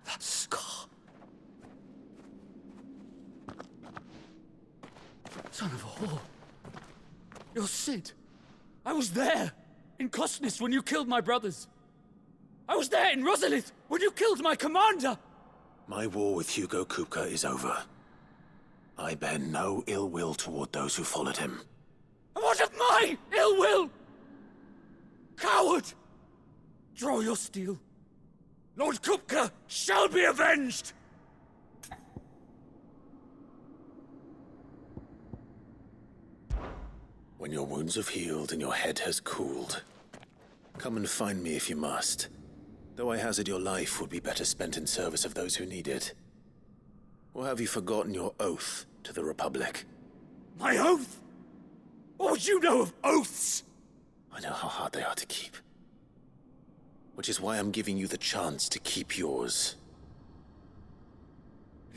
That scar. Son of a whore. You're Sid. I was there, in Costness, when you killed my brothers. I was there in Rosalith, when you killed my commander. My war with Hugo Kupka is over. I bear no ill will toward those who followed him. And what of my ill will? Coward! Draw your steel. Lord Kupka shall be avenged! When your wounds have healed and your head has cooled, come and find me if you must. Though I hazard your life would be better spent in service of those who need it. Or have you forgotten your oath to the Republic? My oath? What would you know of oaths? I know how hard they are to keep. Which is why I'm giving you the chance to keep yours.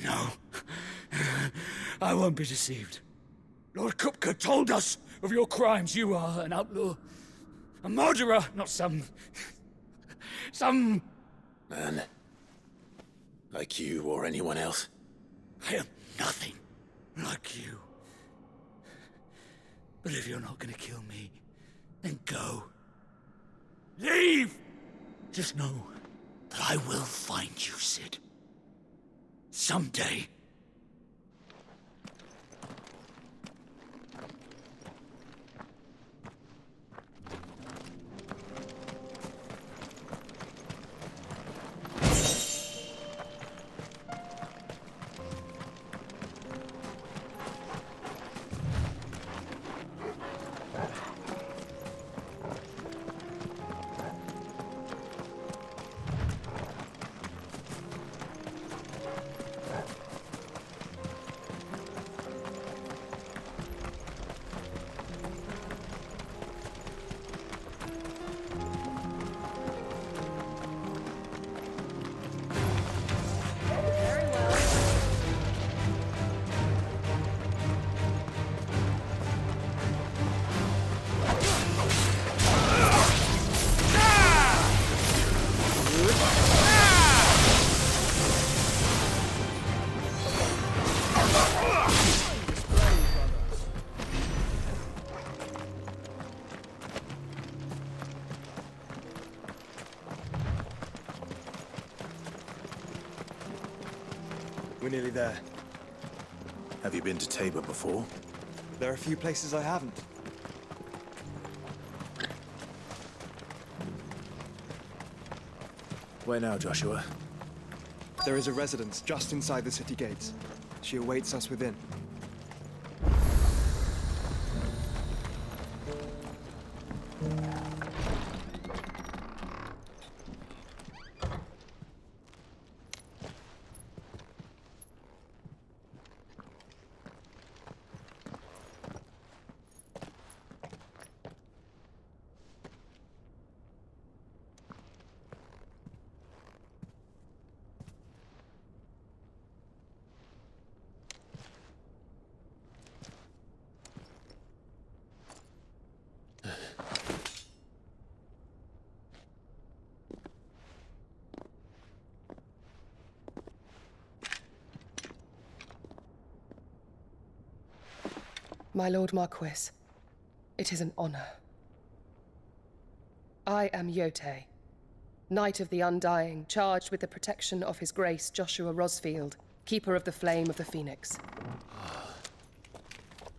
No. I won't be deceived. Lord Kupka told us of your crimes. You are an outlaw. A murderer, not some man. Like you or anyone else. I am nothing like you. But if you're not gonna kill me, then go. Leave! Just know that I will find you, Sid. Someday. We're nearly there. Have you been to Tabor before? There are a few places I haven't. Where now, Joshua? There is a residence just inside the city gates. She awaits us within. My Lord Marquis, it is an honor. I am Yote, Knight of the Undying, charged with the protection of His Grace Joshua Rosfield, Keeper of the Flame of the Phoenix.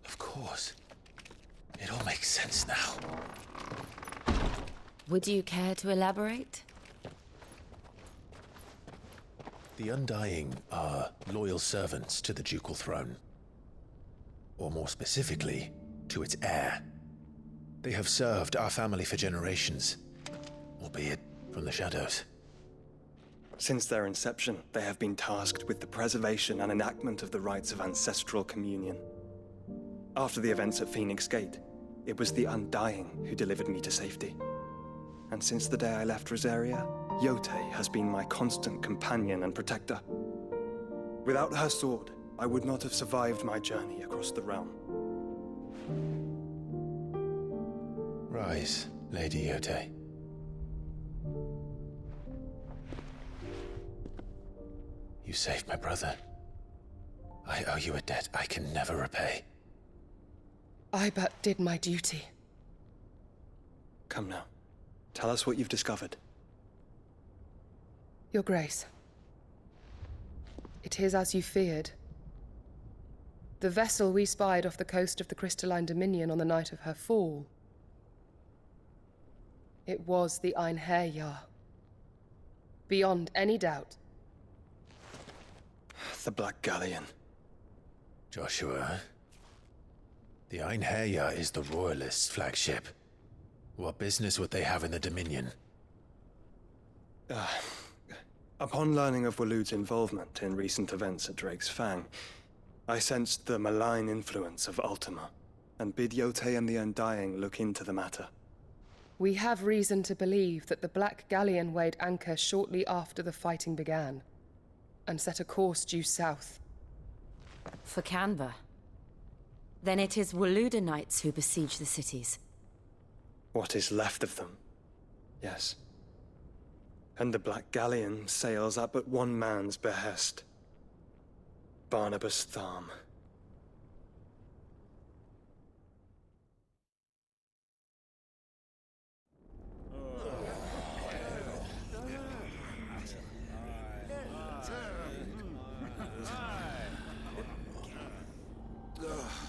Of course. It all makes sense now. Would you care to elaborate? The Undying are loyal servants to the ducal throne. Or more specifically, to its heir. They have served our family for generations, albeit from the shadows. Since their inception, they have been tasked with the preservation and enactment of the rites of ancestral communion. After the events at Phoenix Gate, it was the Undying who delivered me to safety. And since the day I left Rosaria, Yotei has been my constant companion and protector. Without her sword, I would not have survived my journey across the realm. Rise, Lady Yotei. You saved my brother. I owe you a debt I can never repay. I but did my duty. Come now. Tell us what you've discovered. Your Grace. It is as you feared. The vessel we spied off the coast of the Crystalline Dominion on the night of her fall. It was the Einherjar. Beyond any doubt. The Black Galleon. Joshua, the Einherjar is the Royalists' flagship. What business would they have in the Dominion? Upon learning of Waloed's involvement in recent events at Drake's Fang, I sensed the malign influence of Ultima, and bid Yotei and the Undying look into the matter. We have reason to believe that the Black Galleon weighed anchor shortly after the fighting began, and set a course due south. For Canva. Then it is Waloed knights who besiege the cities. What is left of them, yes. And the Black Galleon sails at but one man's behest. Barnabas Tharm.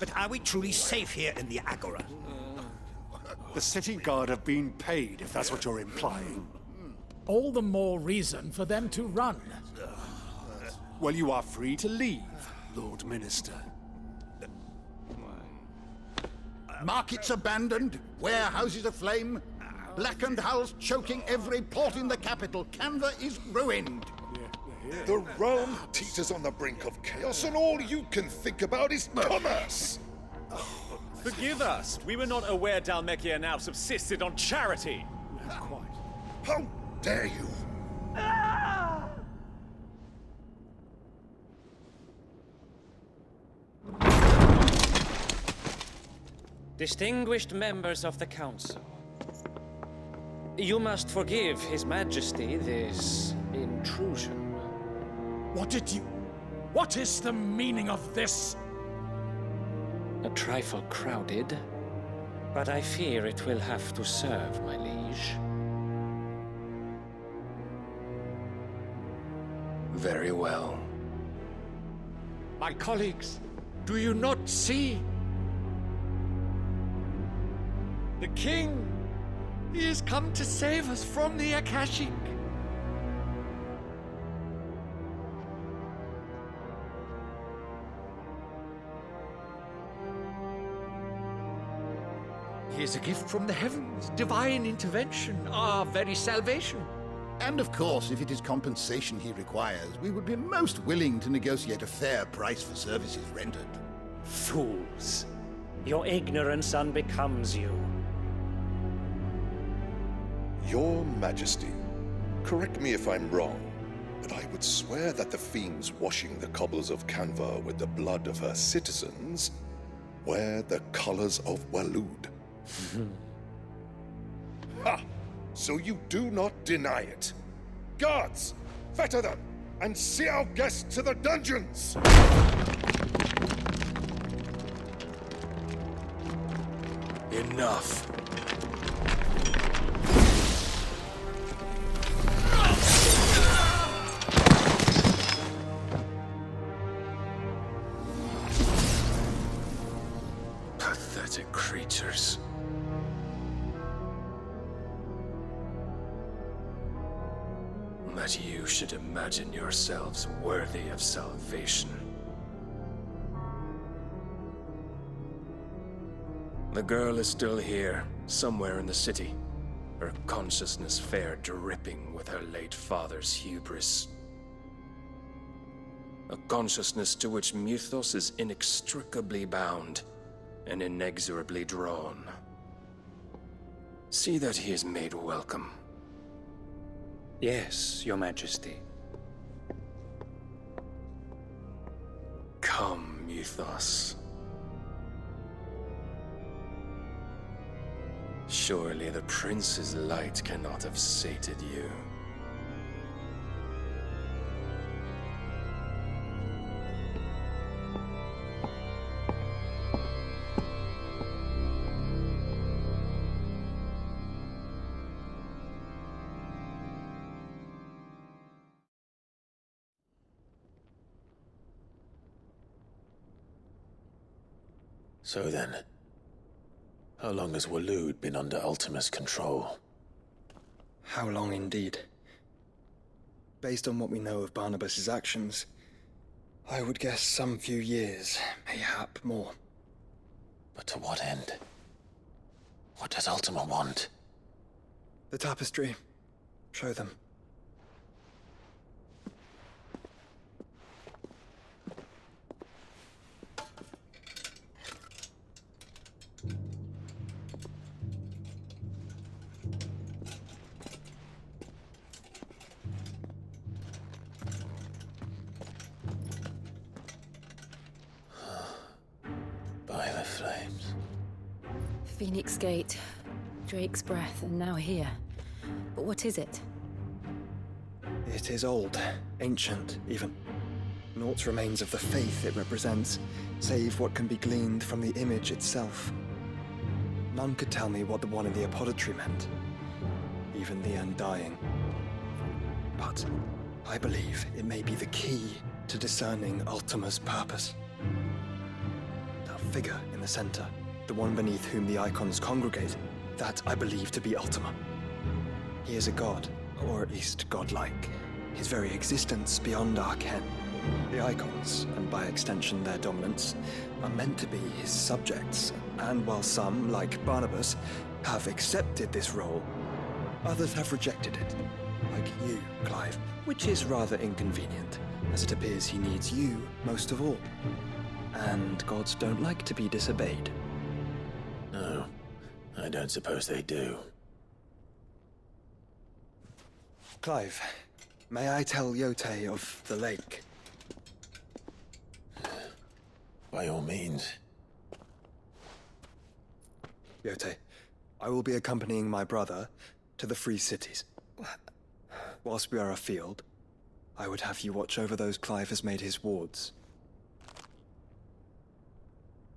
But are we truly safe here in the Agora? The city guard have been paid, if that's what you're implying. All the more reason for them to run. Well, you are free to leave, Lord Minister. Markets abandoned, warehouses aflame, blackened hulls choking every port in the capital. Canva is ruined. The realm teeters on the brink of chaos, and all you can think about is commerce! Forgive us. We were not aware Dhalmekia now subsisted on charity. How dare you! Distinguished members of the Council, you must forgive His Majesty this intrusion. What is the meaning of this? A trifle crowded, but I fear it will have to serve, my liege. Very well. My colleagues, do you not see? The king! He has come to save us from the Akashic! He is a gift from the heavens, divine intervention, our very salvation. And of course, if it is compensation he requires, we would be most willing to negotiate a fair price for services rendered. Fools! Your ignorance unbecomes you. Your Majesty, correct me if I'm wrong, but I would swear that the fiends washing the cobbles of Canva with the blood of her citizens wear the colors of Waloed. Ha! So you do not deny it. Guards, fetter them, and see our guests to the dungeons! Enough. Pathetic creatures. That you should imagine yourselves worthy of salvation. The girl is still here, somewhere in the city, her consciousness fair dripping with her late father's hubris. A consciousness to which Mythos is inextricably bound and inexorably drawn. See that he is made welcome. Yes, Your Majesty. Come, Mythos. Surely the prince's light cannot have sated you. So then, how long has Waloed been under Ultima's control? How long indeed? Based on what we know of Barnabas's actions, I would guess some few years, mayhap more. But to what end? What does Ultima want? The tapestry. Show them. By the flames. Phoenix Gate, Drake's Breath, and now here. But what is it? It is old, ancient, even. Naught remains of the faith it represents, save what can be gleaned from the image itself. None could tell me what the one in the apothecary meant, even the Undying. But I believe it may be the key to discerning Ultima's purpose. That figure in the center, the one beneath whom the icons congregate, that I believe to be Ultima. He is a god, or at least godlike, his very existence beyond our ken. The icons, and by extension their dominants, are meant to be his subjects, and while some, like Barnabas, have accepted this role, others have rejected it, like you, Clive, which is rather inconvenient, as it appears he needs you most of all. And gods don't like to be disobeyed. No, I don't suppose they do. Clive, may I tell Yote of the lake? By all means. Yote, I will be accompanying my brother to the Free Cities. Whilst we are afield, I would have you watch over those Clive has made his wards.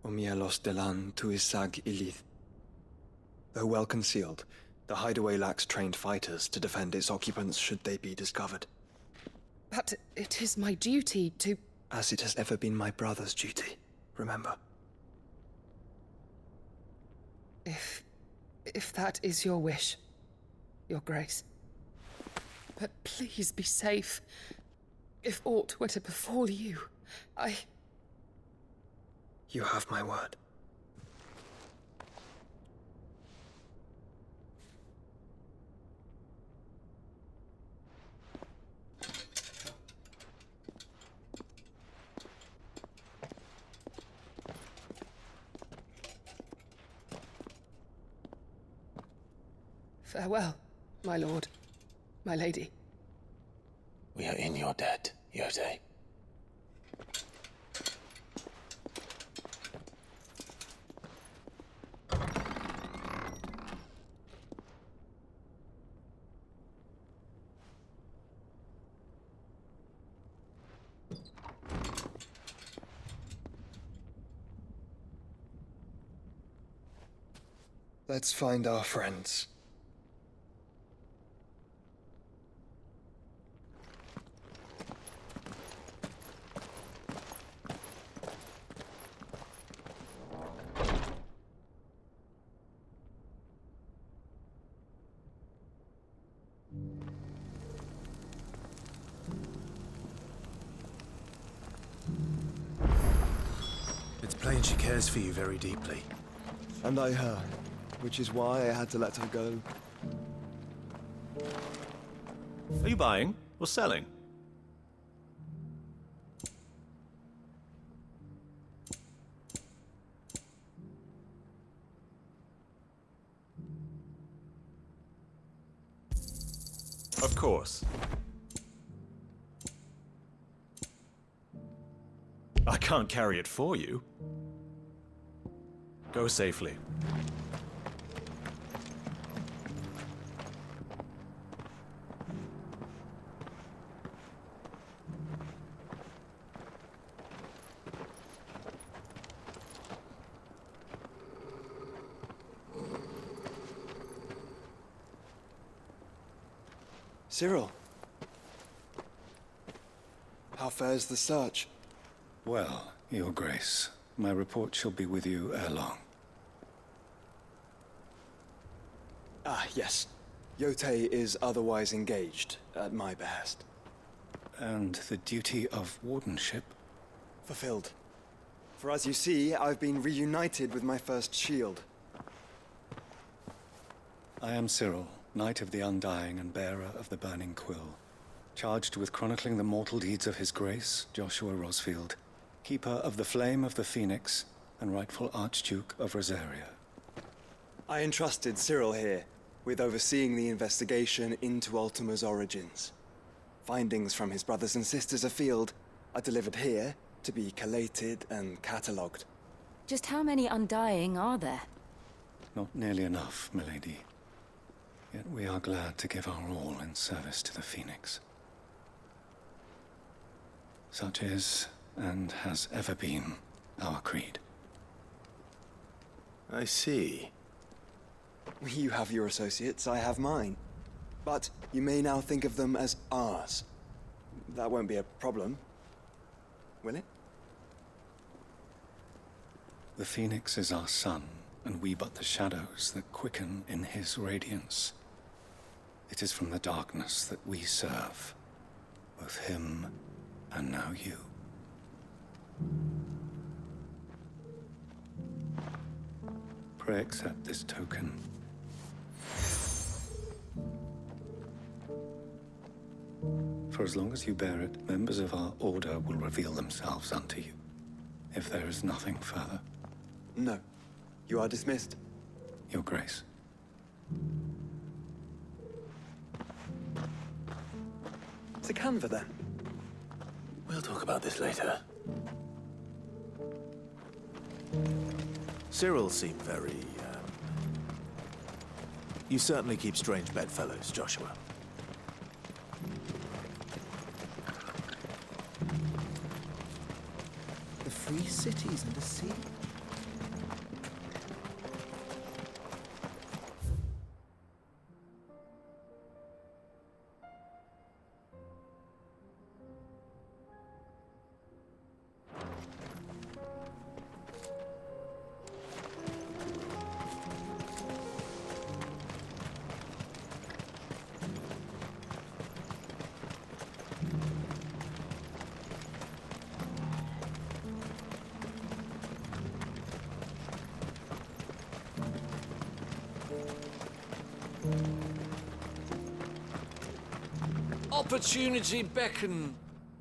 Omielos delan tuisag ilith. Though well concealed, the hideaway lacks trained fighters to defend its occupants should they be discovered. But it is my duty to... As it has ever been my brother's duty, remember. If that is your wish, Your Grace. But please be safe. If aught were to befall you, You have my word. Farewell, my lord, my lady. We are in your debt, Yote. Let's find our friends. It's plain she cares for you very deeply. And I her. which is why I had to let her go. Are you buying or selling? Of course. I can't carry it for you. Go safely. Cyril. How fares the search? Well, Your Grace, my report shall be with you ere long. Ah, yes. Yotei is otherwise engaged, at my behest. And the duty of wardenship? Fulfilled. For as you see, I've been reunited with my first shield. I am Cyril, Knight of the Undying and bearer of the Burning Quill, charged with chronicling the mortal deeds of His Grace, Joshua Rosfield, Keeper of the Flame of the Phoenix and rightful Archduke of Rosaria. I entrusted Cyril here with overseeing the investigation into Ultima's origins. Findings from his brothers and sisters afield are delivered here to be collated and catalogued. Just how many Undying are there? Not nearly enough, milady. Yet we are glad to give our all in service to the Phoenix. Such is, and has ever been, our creed. I see. You have your associates, I have mine. But you may now think of them as ours. That won't be a problem, will it? The Phoenix is our sun, and we but the shadows that quicken in his radiance. It is from the darkness that we serve, both him and now you. Pray accept this token. For as long as you bear it, members of our order will reveal themselves unto you. If there is nothing further. No. You are dismissed. Your Grace. To Canva, then. We'll talk about this later. Cyril seemed very, You certainly keep strange bedfellows, Joshua. The free cities and the sea. Opportunity beckon.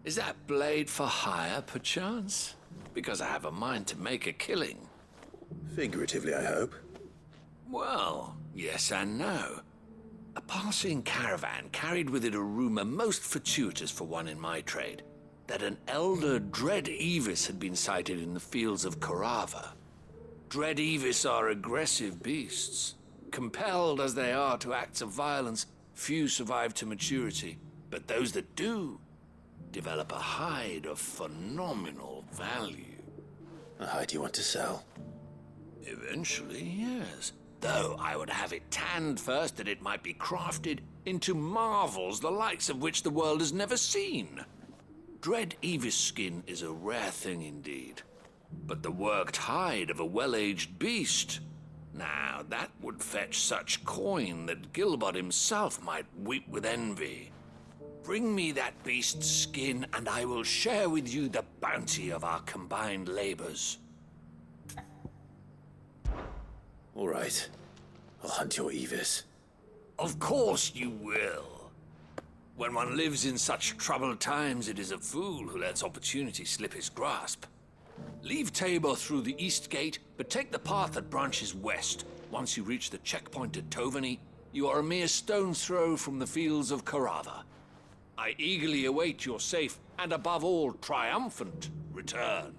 Is that blade for hire, perchance? Because I have a mind to make a killing. Figuratively, I hope. Well, yes and no. A passing caravan carried with it a rumor most fortuitous for one in my trade, that an elder Dread Evis had been sighted in the fields of Korava. Dread Evis are aggressive beasts. Compelled as they are to acts of violence, few survive to maturity. But those that do develop a hide of phenomenal value. A hide you want to sell? Eventually, yes. Though I would have it tanned first that it might be crafted into marvels the likes of which the world has never seen. Dread Evis skin is a rare thing indeed. But the worked hide of a well-aged beast, now that would fetch such coin that Gilbert himself might weep with envy. Bring me that beast's skin, and I will share with you the bounty of our combined labors. All right. I'll hunt your Evis. Of course you will. When one lives in such troubled times, it is a fool who lets opportunity slip his grasp. Leave Tabor through the east gate, but take the path that branches west. Once you reach the checkpoint at Tovany, you are a mere stone's throw from the fields of Caratha. I eagerly await your safe, and above all, triumphant return.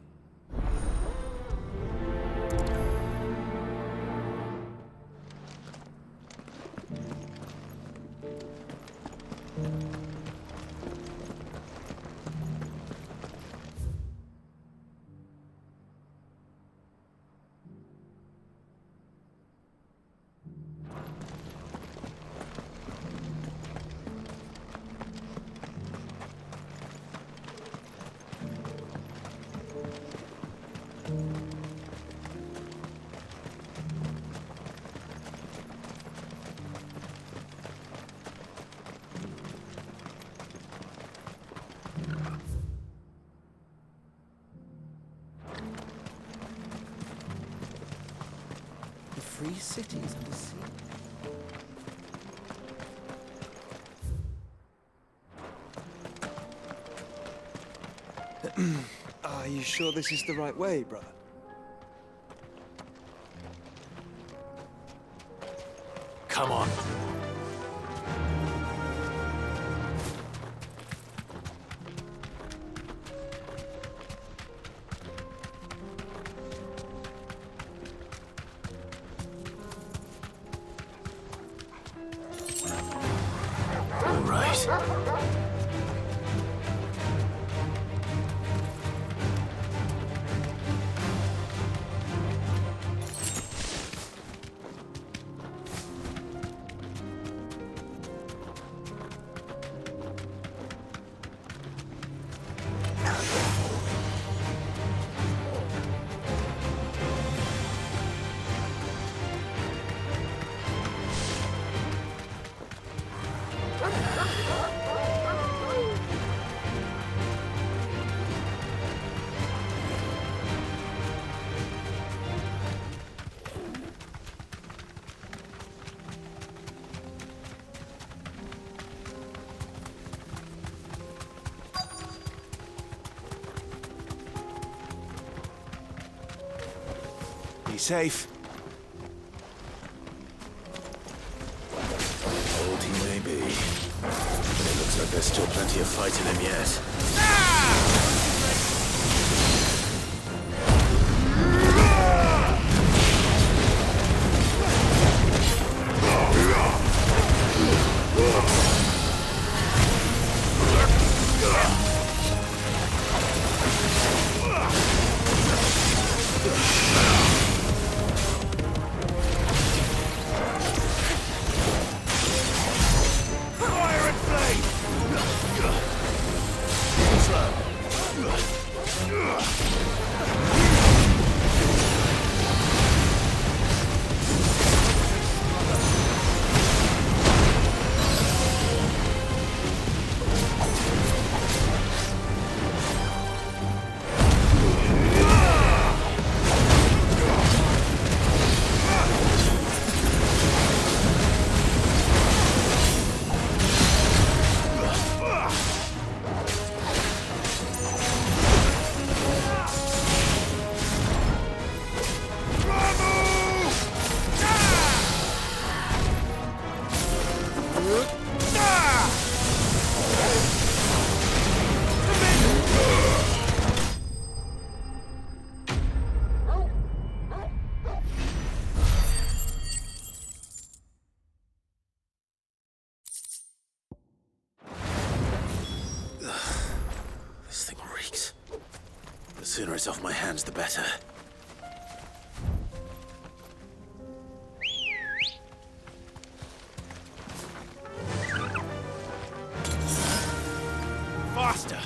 The free cities and the sea. Are you sure this is the right way, brother? Come on. All right. Be safe. Old he may be, but it looks like there's still plenty of fight in him yet. This thing reeks. The sooner it's off my hands, the better. Faster!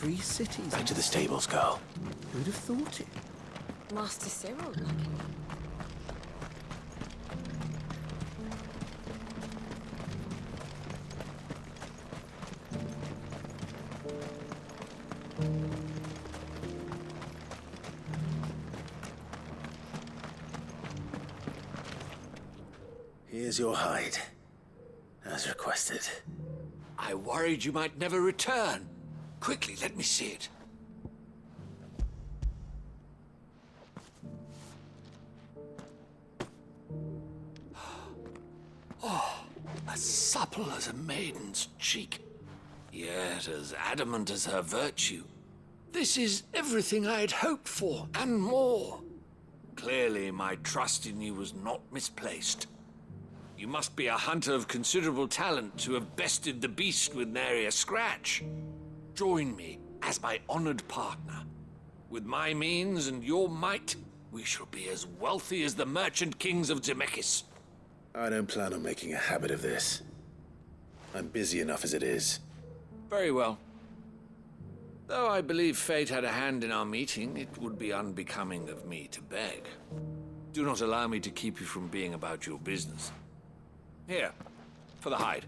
free cities. Back to the stables, girl. Who'd have thought it? Master Cyril, lucky. Here's your hide, as requested. I worried you might never return. Quickly, let me see it. Oh, as supple as a maiden's cheek, yet as adamant as her virtue. This is everything I had hoped for, and more. Clearly, my trust in you was not misplaced. You must be a hunter of considerable talent to have bested the beast with nary a scratch. Join me as my honored partner. With my means and your might, we shall be as wealthy as the merchant kings of Zemeckis. I don't plan on making a habit of this. I'm busy enough as it is. Very well. Though I believe fate had a hand in our meeting, it would be unbecoming of me to beg. Do not allow me to keep you from being about your business. Here, for the hide.